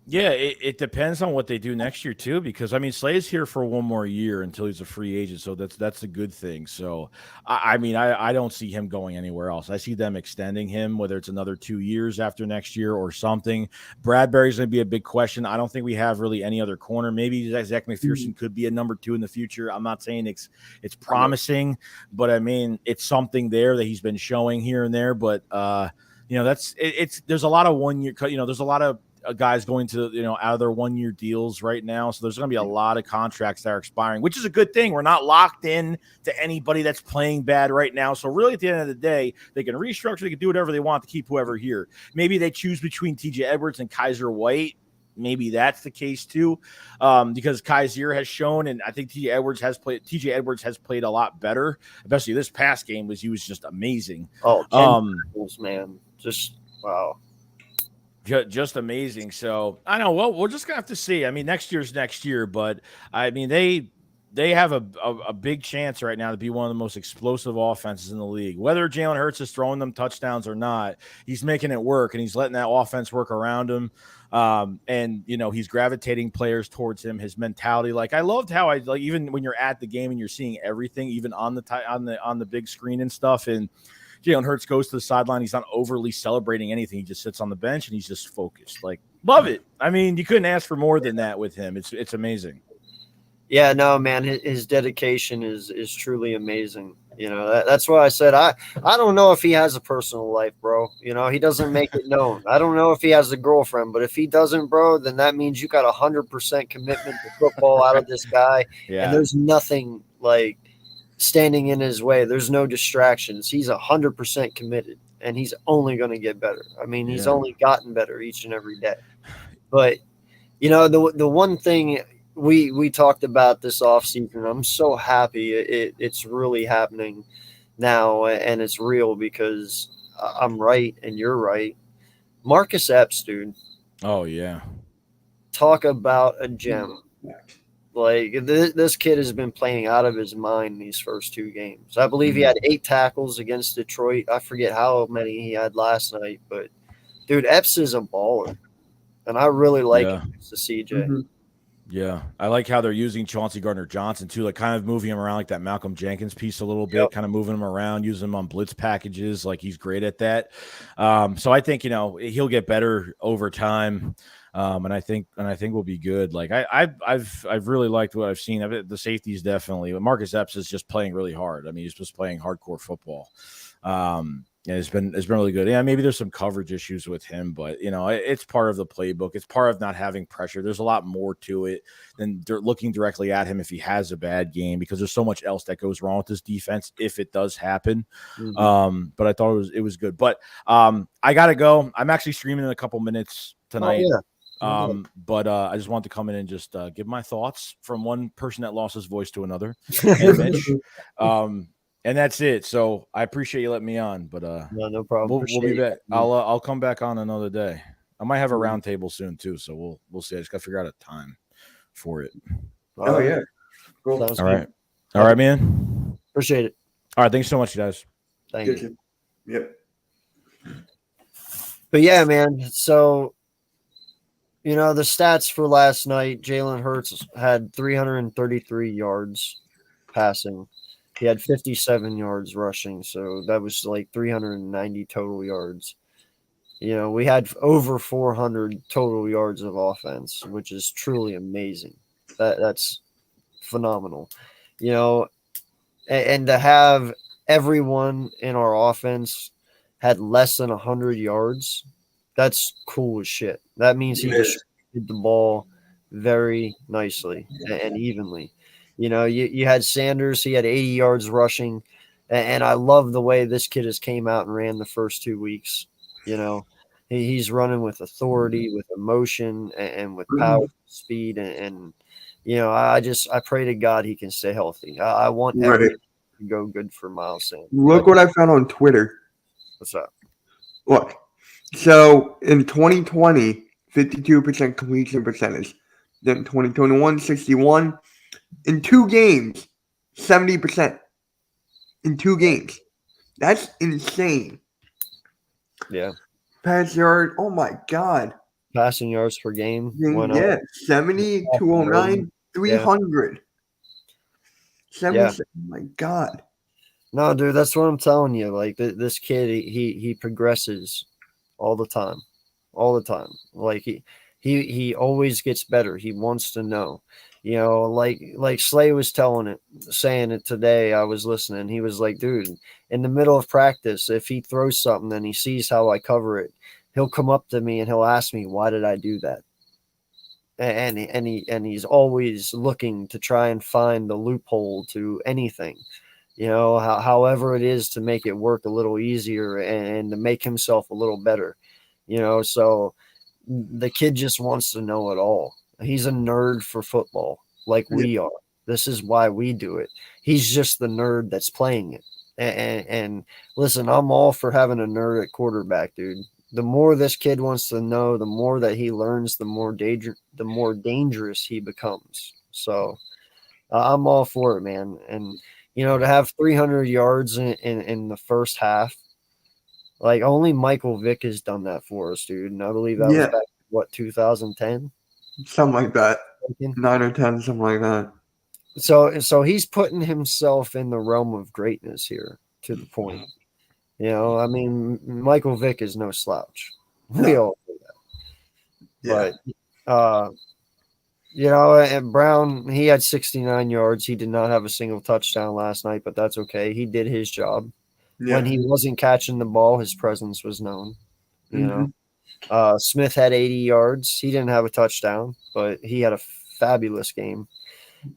Yeah, it depends on what they do next year too, because I mean Slay's here for 1 more year until he's a free agent, so that's a good thing. So I mean I don't see him going anywhere else. I see them extending him, whether it's another 2 years after next year or something. Bradbury's going to be a big question. I don't think we have really any other corner. Maybe Zach McPherson could be a number 2 in the future. I'm not saying it's promising, but I mean it's something there that he's been showing here and there. But there's a lot of 1 year. There's a lot of guys going to out of their 1 year deals right now, so there's going to be a lot of contracts that are expiring, which is a good thing. We're not locked in to anybody that's playing bad right now, so really at the end of the day they can restructure, they can do whatever they want to keep whoever here. Maybe they choose between TJ Edwards and Kaiser White. Maybe that's the case too, because Kaiser has shown, and I think TJ Edwards has played a lot better, especially this past game. He was just amazing. Man, just wow. Just amazing. So I know. Well, we're just gonna have to see. I mean, next year's next year, but I mean they they have a big chance right now to be one of the most explosive offenses in the league. Whether Jalen Hurts is throwing them touchdowns or not, he's making it work, and he's letting that offense work around him. And he's gravitating players towards him. His mentality, like I loved how even when you're at the game and you're seeing everything, even on the big screen and stuff, and Jalen Hurts goes to the sideline. He's not overly celebrating anything. He just sits on the bench and he's just focused. Like, love it. I mean, you couldn't ask for more than that with him. It's amazing. Yeah, no, man, his dedication is truly amazing. That's why I said I don't know if he has a personal life, bro. He doesn't make it known. I don't know if he has a girlfriend, but if he doesn't, bro, then that means you got 100% commitment to football out of this guy. Yeah. And there's nothing like standing in his way. There's no distractions. He's 100% committed, and he's only going to get better. I mean, he's only gotten better each and every day. But the one thing we talked about this offseason, I'm so happy it's really happening now, and it's real because I'm right and you're right. Marcus Epps, dude. Oh yeah. Talk about a gem. Like this kid has been playing out of his mind these first 2 games. I believe he had 8 tackles against Detroit. I forget how many he had last night, but dude, Epps is a baller, and I really like him to CJ. Mm-hmm. Yeah, I like how they're using Chauncey Gardner-Johnson too, like kind of moving him around like that Malcolm Jenkins piece a little bit, kind of moving him around, using him on blitz packages. Like he's great at that. So I think he'll get better over time. And I think we'll be good. Like I've really liked what I've seen. The safeties definitely. But Marcus Epps is just playing really hard. I mean, he's just playing hardcore football. And it's been really good. Yeah, maybe there's some coverage issues with him, but it's part of the playbook. It's part of not having pressure. There's a lot more to it than looking directly at him if he has a bad game, because there's so much else that goes wrong with this defense if it does happen. Mm-hmm. But I thought it was good. But I gotta go. I'm actually streaming in a couple minutes tonight. Oh, yeah. But I just wanted to come in and just give my thoughts from one person that lost his voice to another, and Mitch. And that's it. So I appreciate you letting me on. But no problem. We'll be back. I'll come back on another day. I might have a round table soon too. So we'll see. I just got to figure out a time for it. Oh yeah. Cool. All right, man. Appreciate it. All right. Thanks so much, guys. Thank you. Yep. But yeah, man. So the stats for last night, Jalen Hurts had 333 yards passing. He had 57 yards rushing, so that was like 390 total yards. We had over 400 total yards of offense, which is truly amazing. That's phenomenal. And to have everyone in our offense had less than 100 yards, that's cool as shit. That means he distributed the ball very nicely and evenly. You had Sanders. He had 80 yards rushing, and I love the way this kid has came out and ran the first 2 weeks. He's running with authority, with emotion, and with power, speed, and I pray to God he can stay healthy. I want everything to go good for Miles Sanders. Look what I found on Twitter. What's up? Look, so in 2020, 52% completion percentage. Then 2021, 61. In 2 games, 70%. In 2 games. That's insane. Yeah. Pass yard, oh my God. Passing yards per game. Yeah, 70, 209, 300. 77, oh my God. No, dude, that's what I'm telling you. Like, this kid, he progresses all the time. All the time. Like, he always gets better. He wants to know. Like Slay was saying it today. I was listening. He was like, dude, in the middle of practice, if he throws something and he sees how I cover it, he'll come up to me and he'll ask me, why did I do that? And he's always looking to try and find the loophole to anything, however it is to make it work a little easier and to make himself a little better, so the kid just wants to know it all. He's a nerd for football like we are. This is why we do it. He's just the nerd that's playing it. And listen, I'm all for having a nerd at quarterback, dude. The more this kid wants to know, the more that he learns, the more dangerous he becomes. So I'm all for it, man. And to have 300 yards in the first half, like only Michael Vick has done that for us, dude. And I believe that was Yeah, back what 2010. something like that. 9 or 10, something like that. So he's putting himself in the realm of greatness here to the point. I mean, Michael Vick is no slouch. We all know that. Yeah. But and Brown, he had 69 yards. He did not have a single touchdown last night, but that's okay. He did his job. Yeah. When he wasn't catching the ball, his presence was known. Smith had 80 yards. He didn't have a touchdown, but he had a fabulous game.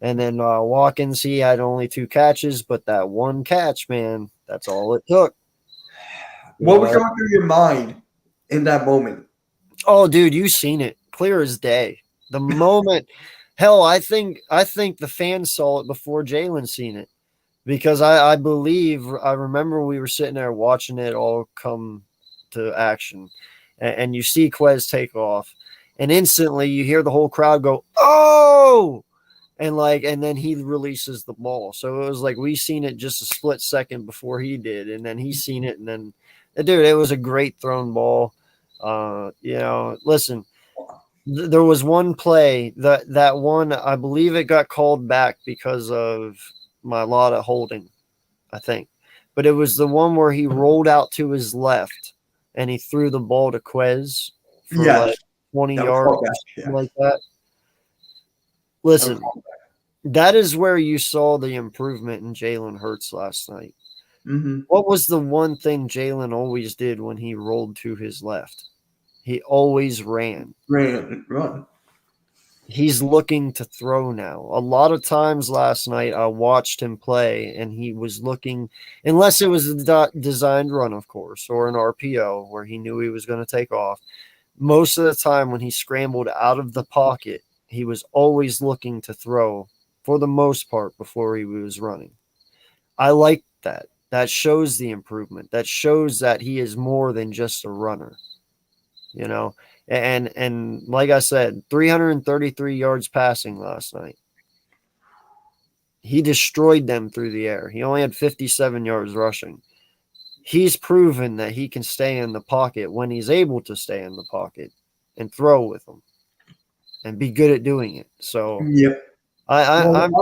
And then Watkins, he had only 2 catches, but that one catch, man, that's all it took. What was going through your mind in that moment? Oh, dude, you seen it clear as day. The moment, hell, I think the fans saw it before Jalen seen it, because I remember we were sitting there watching it all come to action, and you see Quez take off, and instantly you hear the whole crowd go, "Oh!" and then he releases the ball. So it was like we seen it just a split second before he did, and then he seen it, and then, dude, it was a great thrown ball. Listen, there was one play that one, I believe it got called back because of Mailata holding, I think, but it was the one where he rolled out to his left and he threw the ball to Quez for like 20 yards, something like that. Listen, that is where you saw the improvement in Jalen Hurts last night. Mm-hmm. What was the one thing Jalen always did when he rolled to his left? He always ran. Run. He's looking to throw now. A lot of times last night, I watched him play, and he was looking, unless it was a designed run, of course, or an RPO where he knew he was going to take off. Most of the time when he scrambled out of the pocket, he was always looking to throw for the most part before he was running. I like that. That shows the improvement. That shows that he is more than just a runner. And like I said, 333 yards passing last night. He destroyed them through the air. He only had 57 yards rushing. He's proven that he can stay in the pocket when he's able to stay in the pocket and throw with them and be good at doing it. So, yep. I'm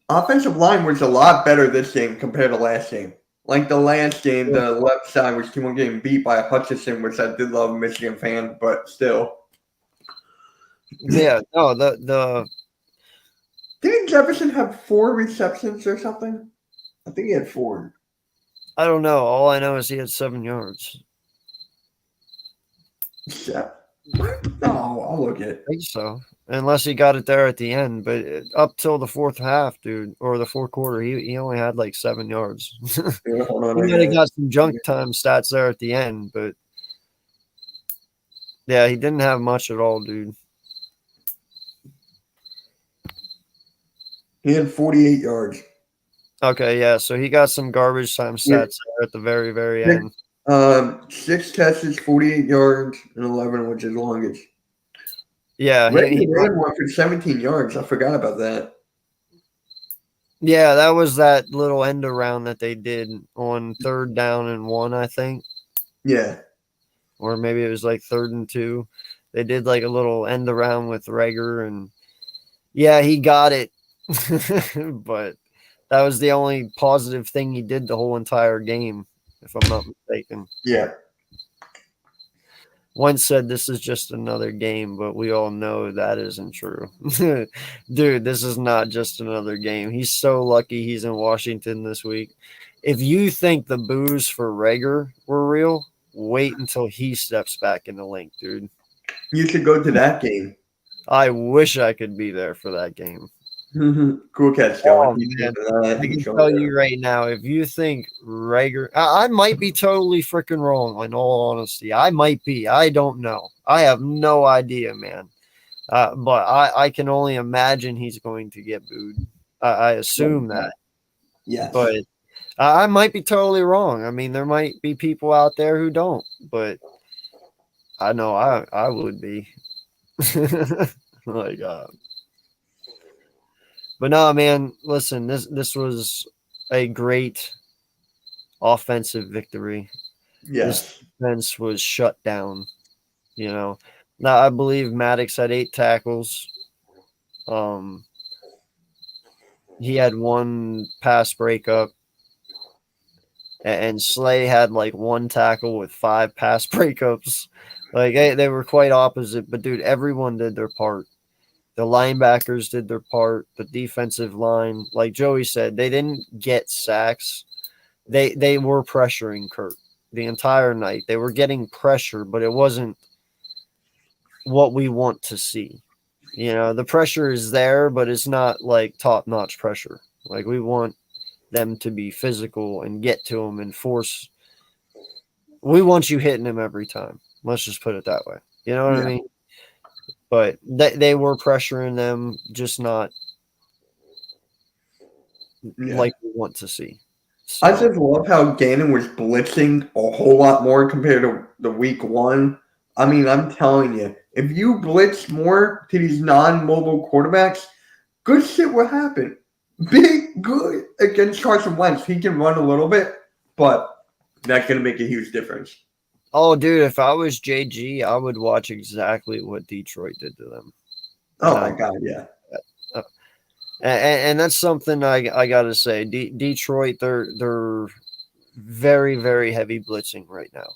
offensive line was a lot better this game compared to last game. Like the last game, the left side was getting beat by Hutchinson, which I did love, a Michigan fan, but still. Yeah, no, the Didn't Jefferson have 4 receptions or something? I think he had 4. I don't know. All I know is he had 7 yards. Yeah. No, I'll look at it. I think so. Unless he got it there at the end, but up till the fourth half, dude, or the fourth quarter, he only had like 7 yards. He might have got some junk time stats there at the end, but yeah, he didn't have much at all, dude. He had 48 yards. Okay, yeah, so he got some garbage time stats there at the very, very end. 6 catches, 48 yards, and 11, which is longest. Yeah, he ran one for 17 yards. I forgot about that. Yeah, that was that little end around that they did on 3rd down and 1, I think. Yeah. Or maybe it was like 3rd and 2. They did like a little end around with Reagor, and yeah, he got it. But that was the only positive thing he did the whole entire game, if I'm not mistaken. Yeah. Once said this is just another game, but we all know that isn't true. Dude, this is not just another game. He's so lucky he's in Washington this week. If you think the boos for Reagor were real, wait until he steps back in the link, dude. You should go to that game. I wish I could be there for that game. Cool catch, oh, man. I can tell you right now, if you think Reagor, I might be totally freaking wrong. In all honesty, I might be. I don't know. I have no idea, man. But I can only imagine he's going to get booed. I assume that. Yeah. But I might be totally wrong. I mean, there might be people out there who don't, but I know I would be. Like, But no, man, listen, this was a great offensive victory. This Yes. defense was shut down. You know, now I believe Maddox had 8 tackles. He had 1 pass breakup, and Slay had like 1 tackle with 5 pass breakups. Like they were quite opposite, but dude, everyone did their part. The linebackers did their part. The defensive line, like Joey said, they didn't get sacks. They were pressuring Kurt the entire night. They were getting pressure, but it wasn't what we want to see. You know, the pressure is there, but it's not like top-notch pressure. Like we want them to be physical and get to them and force. We want you hitting them every time. Let's just put it that way. You know what I mean? But they were pressuring them, just not like we want to see. So, I just love how Gannon was blitzing a whole lot more compared to the week 1. I mean, I'm telling you, if you blitz more to these non-mobile quarterbacks, good shit will happen. Big good against Carson Wentz. He can run a little bit, but that's going to make a huge difference. oh, dude, if I was JG, I would watch exactly what Detroit did to them. Oh, my God, yeah. And that's something I got to say. Detroit, they're very, very heavy blitzing right now.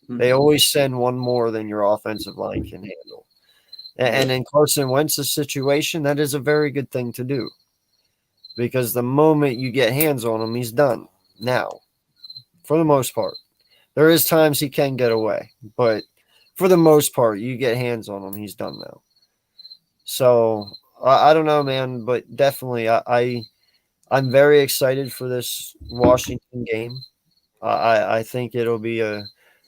Mm-hmm. They always send one more than your offensive line can handle. And in Carson Wentz's situation, that is a very good thing to do. Because the moment you get hands on him, he's done. Now, for the most part. There is times he can get away. But for the most part, you get hands on him, he's done now. So, I don't know, man. But definitely, I'm very excited for this Washington game. I think it'll be a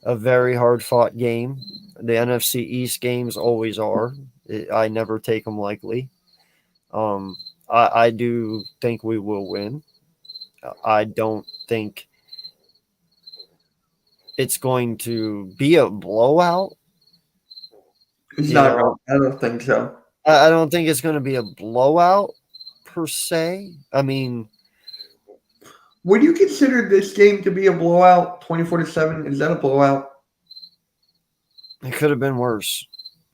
very hard-fought game. The NFC East games always are. I never take them lightly. I do think we will win. I don't think it's going to be a blowout. It's not. I don't think so. I don't think it's going to be a blowout per se. I mean, would you consider this game to be a blowout? 24-7? Is that a blowout? It could have been worse.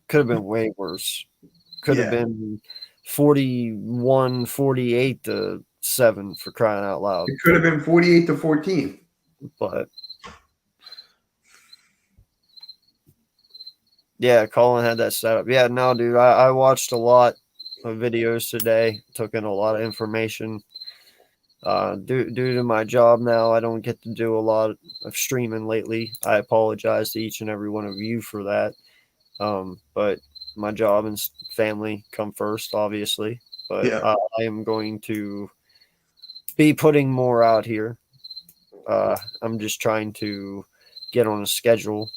Could have been way worse. Could have been 41-48-7 for crying out loud. It could have been 48-14. But yeah, Colin had that set up. Yeah, no, dude, I watched a lot of videos today. Took in a lot of information. Due to my job now, I don't get to do a lot of streaming lately. I apologize to each and every one of you for that. But my job and family come first, obviously. But I am going to be putting more out here. I'm just trying to get on a schedule.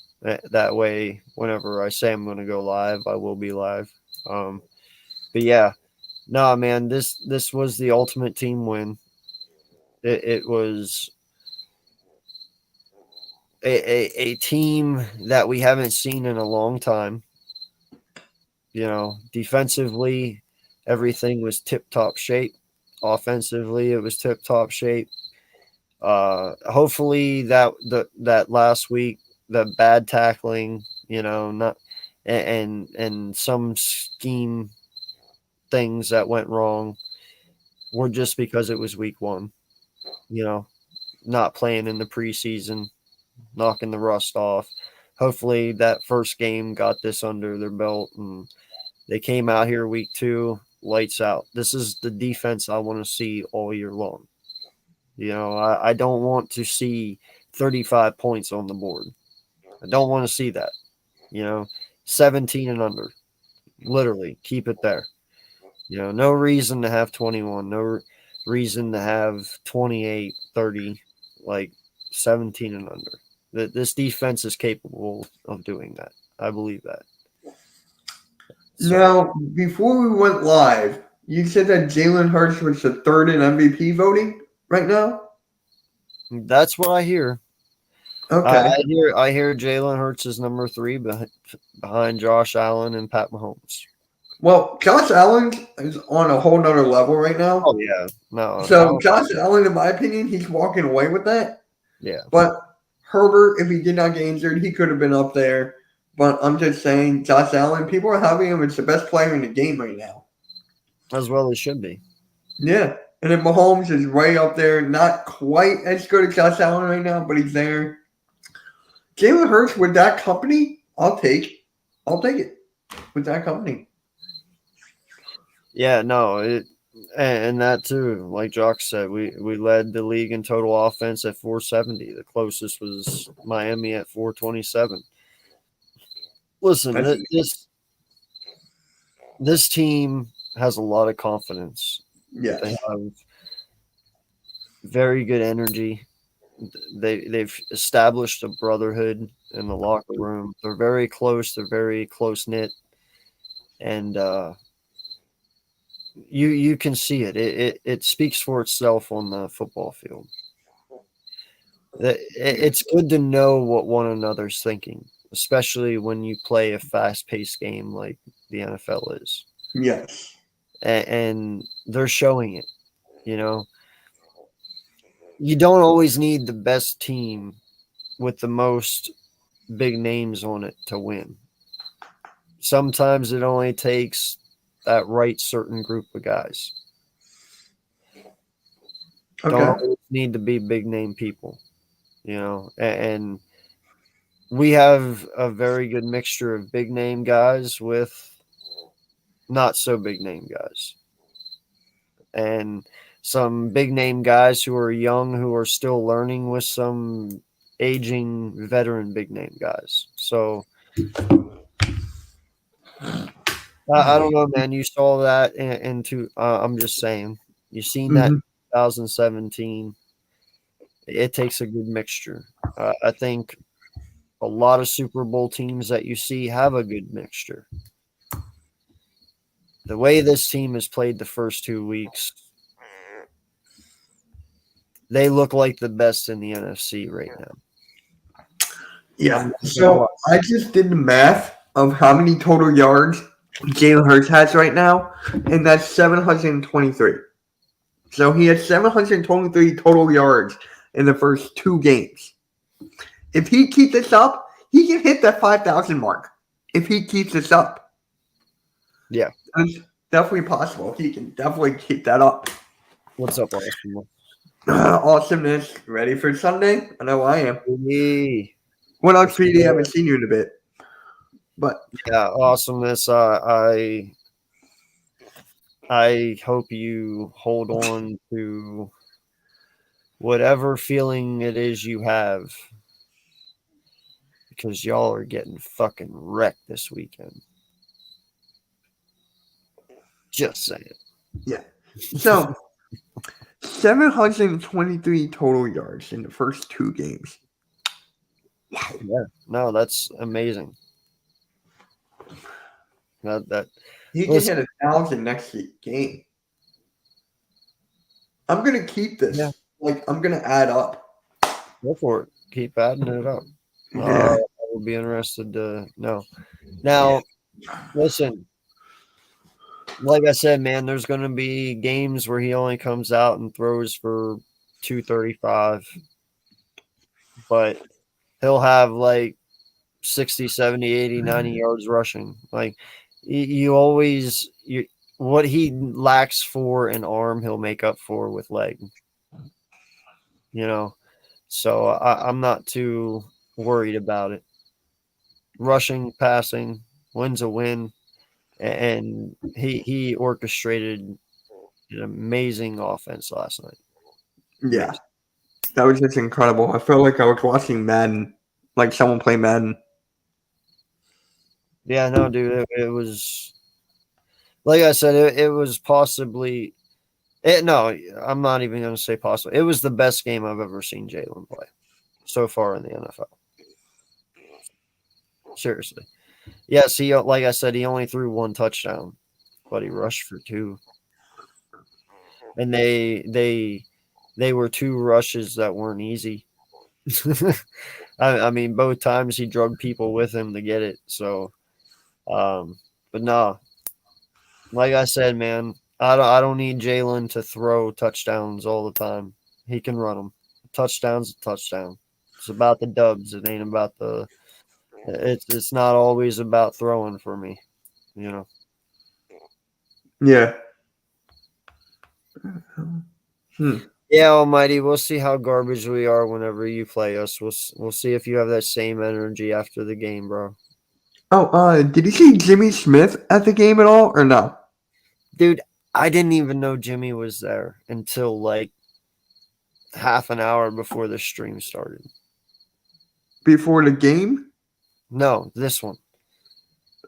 That way, whenever I say I'm going to go live, I will be live. But yeah, no, man, this was the ultimate team win. It was a team that we haven't seen in a long time. You know, defensively, everything was tip-top shape. Offensively, it was tip-top shape. Hopefully that last week, the bad tackling, you know, not and some scheme things that went wrong were just because it was week 1. You know, not playing in the preseason, knocking the rust off. Hopefully that first game got this under their belt and they came out here week 2, lights out. This is the defense I want to see all year long. You know, I don't want to see 35 points on the board. I don't want to see that. You know, 17 and under. Literally, keep it there. You know, no reason to have 21. No reason to have 28, 30, like 17 and under. This defense is capable of doing that. I believe that. So, now, before we went live, you said that Jalen Hurts was the 3rd in MVP voting right now? That's what I hear. Okay. I hear Jalen Hurts is number 3 behind Josh Allen and Pat Mahomes. Well, Josh Allen is on a whole nother level right now. Oh yeah, no. So Josh Allen, in my opinion, he's walking away with that. Yeah, But Herbert, if he did not get injured, he could have been up there. But I'm just saying, Josh Allen, people are having him as the best player in the game right now. as well as should be. Yeah. And then Mahomes is right up there. Not quite as good as Josh Allen right now, but he's there. Jalen Hurts with that company, I'll take it with that company. Yeah, no, and that too, like Jock said, we led the league in total offense at 470. The closest was Miami at 427. Listen, this team has a lot of confidence. Yeah. They have very good energy. They've established a brotherhood in the locker room. They're very close. They're very close knit, and you can see it. It speaks for itself on the football field. It's good to know what one another's thinking, especially when you play a fast-paced game like the NFL is. Yes. And they're showing it. You know, you don't always need the best team with the most big names on it to win. Sometimes it only takes that right certain group of guys. Okay. Don't always need to be big name people, you know. And we have a very good mixture of big name guys with not so big name guys, and some big name guys who are young, who are still learning, with some aging veteran big name guys. So I don't know, man. You saw that into. I'm just saying, you seen that in 2017. It takes a good mixture. I think a lot of Super Bowl teams that you see have a good mixture. The way this team has played the first 2 weeks, they look like the best in the NFC right now. Yeah. So I just did the math of how many total yards Jalen Hurts has right now, and that's 723. So he has 723 total yards in the first 2 games. If he keeps this up, he can hit that 5,000 mark. If he keeps this up. Yeah. It's definitely possible. He can definitely keep that up. What's up, Austin? Awesomeness. Ready for Sunday? I know I am. Hey. What else, PD? I haven't seen you in a bit. But yeah, awesomeness. I hope you hold on to whatever feeling it is you have, because y'all are getting fucking wrecked this weekend. Just saying. Yeah. So 723 total yards in the first 2 games. Wow. Yeah. No, that's amazing. That He can hit 1,000 next game. I'm gonna keep this. Yeah. Like, I'm gonna add up. Go for it. Keep adding it up. Yeah. I would be interested to know. Now, listen. Like I said, man, there's going to be games where he only comes out and throws for 235, but he'll have like 60, 70, 80, 90 yards rushing. Like what he lacks for an arm, he'll make up for with leg. You know, so I'm not too worried about it. Rushing, passing, win's a win. And he orchestrated an amazing offense last night. Yeah. That was just incredible. I felt like I was watching Madden, like someone play Madden. Yeah, no, dude, it was, like I said, it was possibly no, I'm not even going to say possible. It was the best game I've ever seen Jalen play so far in the NFL. Seriously. Yes, he, like I said, he only threw 1 touchdown, but he rushed for 2. And they were 2 rushes that weren't easy. I mean, both times he drugged people with him to get it. So, but no, Like I said, man, I don't need Jalen to throw touchdowns all the time. He can run them. Touchdown's a touchdown. It's about the dubs. It ain't about the. It's not always about throwing for me, you know. Yeah. Yeah, Almighty, we'll see how garbage we are whenever you play us. We'll see if you have that same energy after the game, bro. Oh, did you see Jimmy Smith at the game at all or no? Dude, I didn't even know Jimmy was there until like half an hour before the stream started. Before the game? No, this one.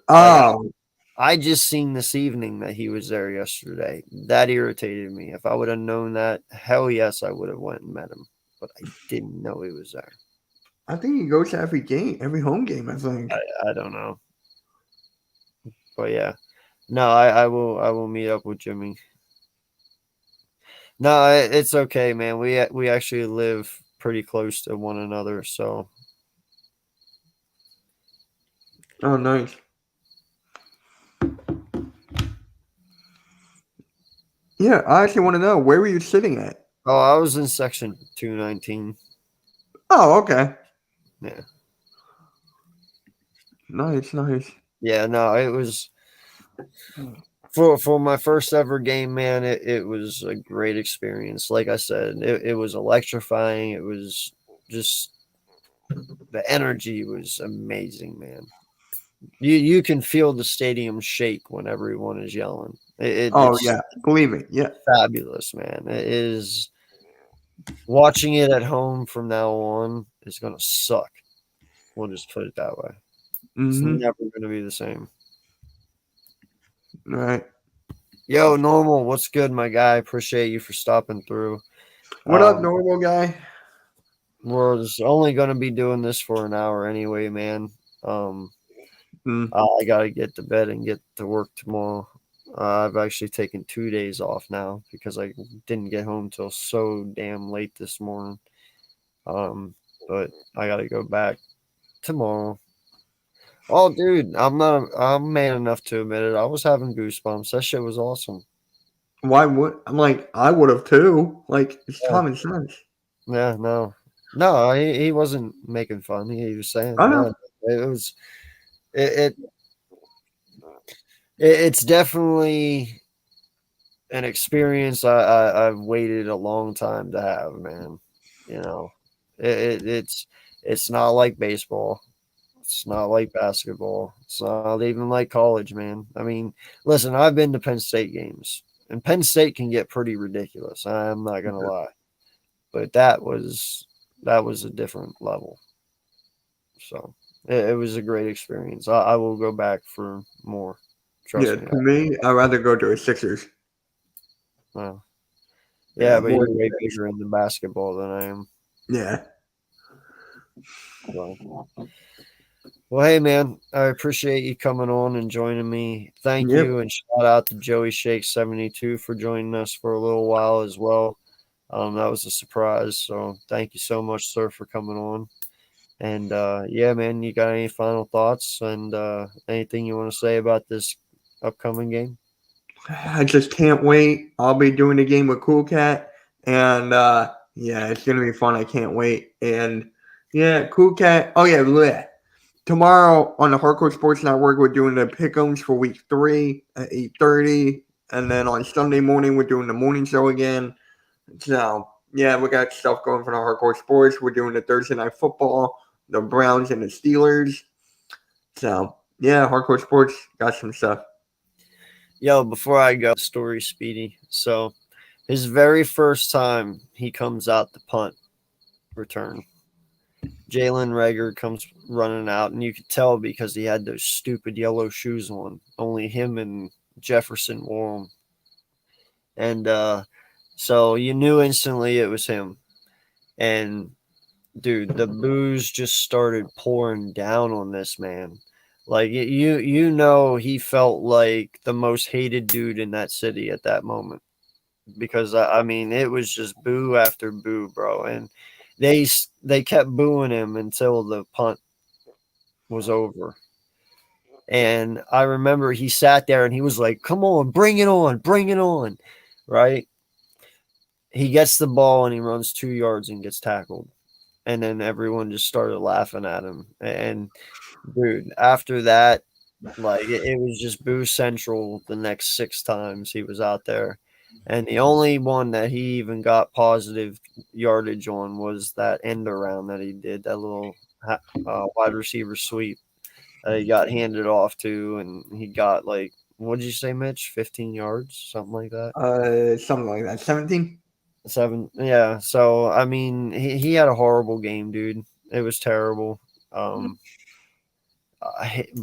Oh, I just seen this evening that he was there yesterday. That irritated me. If I would have known that, hell yes, I would have went and met him. But I didn't know he was there. I think he goes to every game, every home game, I think. I don't know. But yeah. No, I will meet up with Jimmy. No, it's okay, man. We actually live pretty close to one another, so Oh, nice. Yeah, I actually want to know, where were you sitting at? oh, I was in section 219. Oh, okay. Yeah. Nice. Yeah, no, it was for my first ever game, man, it was a great experience. Like I said, it was electrifying. It was just the energy was amazing, man. You can feel the stadium shake when everyone is yelling. Oh, It's yeah. Believe me. Yeah. fabulous, man. It is watching it at home from now on is gonna suck. We'll just put it that way. It's Mm-hmm. never gonna be the same. Right. Yo, Normal, what's good, my guy? Appreciate you for stopping through. What up, normal guy? We're just only gonna be doing this for an hour anyway, man. I gotta get to bed and get to work tomorrow. I've actually taken 2 days off now because I didn't get home till so damn late this morning. But I gotta go back tomorrow. Oh, dude, I'm man enough to admit it. I was having goosebumps. That shit was awesome. Why would I'm like, I would have too. Like, it's Yeah. common sense. Yeah, no, he wasn't making fun. He was saying, I know. it was it's definitely an experience I've waited a long time to have, man. You know, it's not like baseball. It's not like basketball. It's not even like college, man. I mean, listen, I've been to Penn State games, and Penn State can get pretty ridiculous. I'm not gonna lie, but that was a different level. So it was a great experience. I will go back for more. Trust Yeah, me. to me, I'd rather go to a Sixers. Wow. Yeah, but more you're way than- bigger into basketball than I am. Yeah. Well, hey, man, I appreciate you coming on and joining me. Thank Yep. you, and shout out to Joey Shake 72 for joining us for a little while as well. That was a surprise, so thank you so much, sir, for coming on. And yeah, man, you got any final thoughts and anything you want to say about this upcoming game? I just can't wait. I'll be doing the game with Cool Cat. And yeah, it's gonna be fun. I can't wait. And yeah, Cool Cat. Oh yeah, bleh. Tomorrow on the Hardcore Sports Network, we're doing the pick'ems for week 3 at 8:30. And then on Sunday morning, we're doing the morning show again. So yeah, we got stuff going for the Hardcore Sports. We're doing the Thursday night football, the Browns and the Steelers. So yeah, Hardcore Sports got some stuff. Yo, before I go, story Speedy. So his very first time he comes out the punt return, Jalen Rager comes running out, and you could tell because he had those stupid yellow shoes on. Only him and Jefferson wore them. And so you knew instantly it was him. And dude, the booze just started pouring down on this man. Like you know, he felt like the most hated dude in that city at that moment, because I mean, it was just boo after boo, bro, and they kept booing him until the punt was over. And I remember he sat there and he was like, come on, bring it on, right? He gets the ball and he runs 2 yards and gets tackled. And then everyone just started laughing at him. And, dude, after that, like, it was just Boo Central the next 6 times he was out there. And the only one that he even got positive yardage on was that end around that he did, that little wide receiver sweep. He got handed off to, and he got, like, what did you say, Mitch? 15 yards, something like that? Something like that. 17? 7, yeah. So, I mean, he had a horrible game, dude. It was terrible. But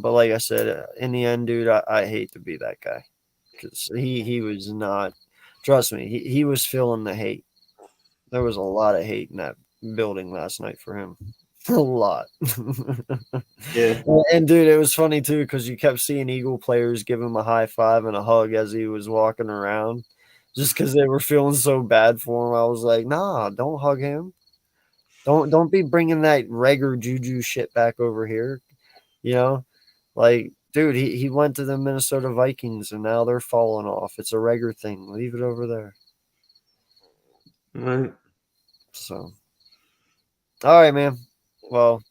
like I said, in the end, dude, I hate to be that guy because he was not. Trust me, he was feeling the hate. There was a lot of hate in that building last night for him. A lot. Yeah. And dude, it was funny too because you kept seeing Eagle players give him a high five and a hug as he was walking around, just because they were feeling so bad for him. I was like, nah, don't hug him. Don't be bringing that Rager Juju shit back over here. You know, like, dude, he went to the Minnesota Vikings and now they're falling off. It's a Rager thing. Leave it over there. Right. So, all right, man. Well,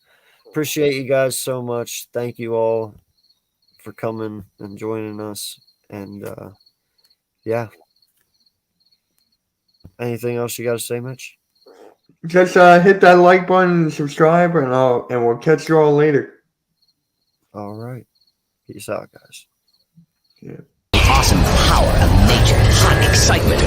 appreciate you guys so much. Thank you all for coming and joining us. And yeah. Anything else you got to say, Mitch? Just hit that like button and subscribe, and we'll catch you all later. All right. Peace out, guys. Yeah. Awesome power of nature, hot excitement.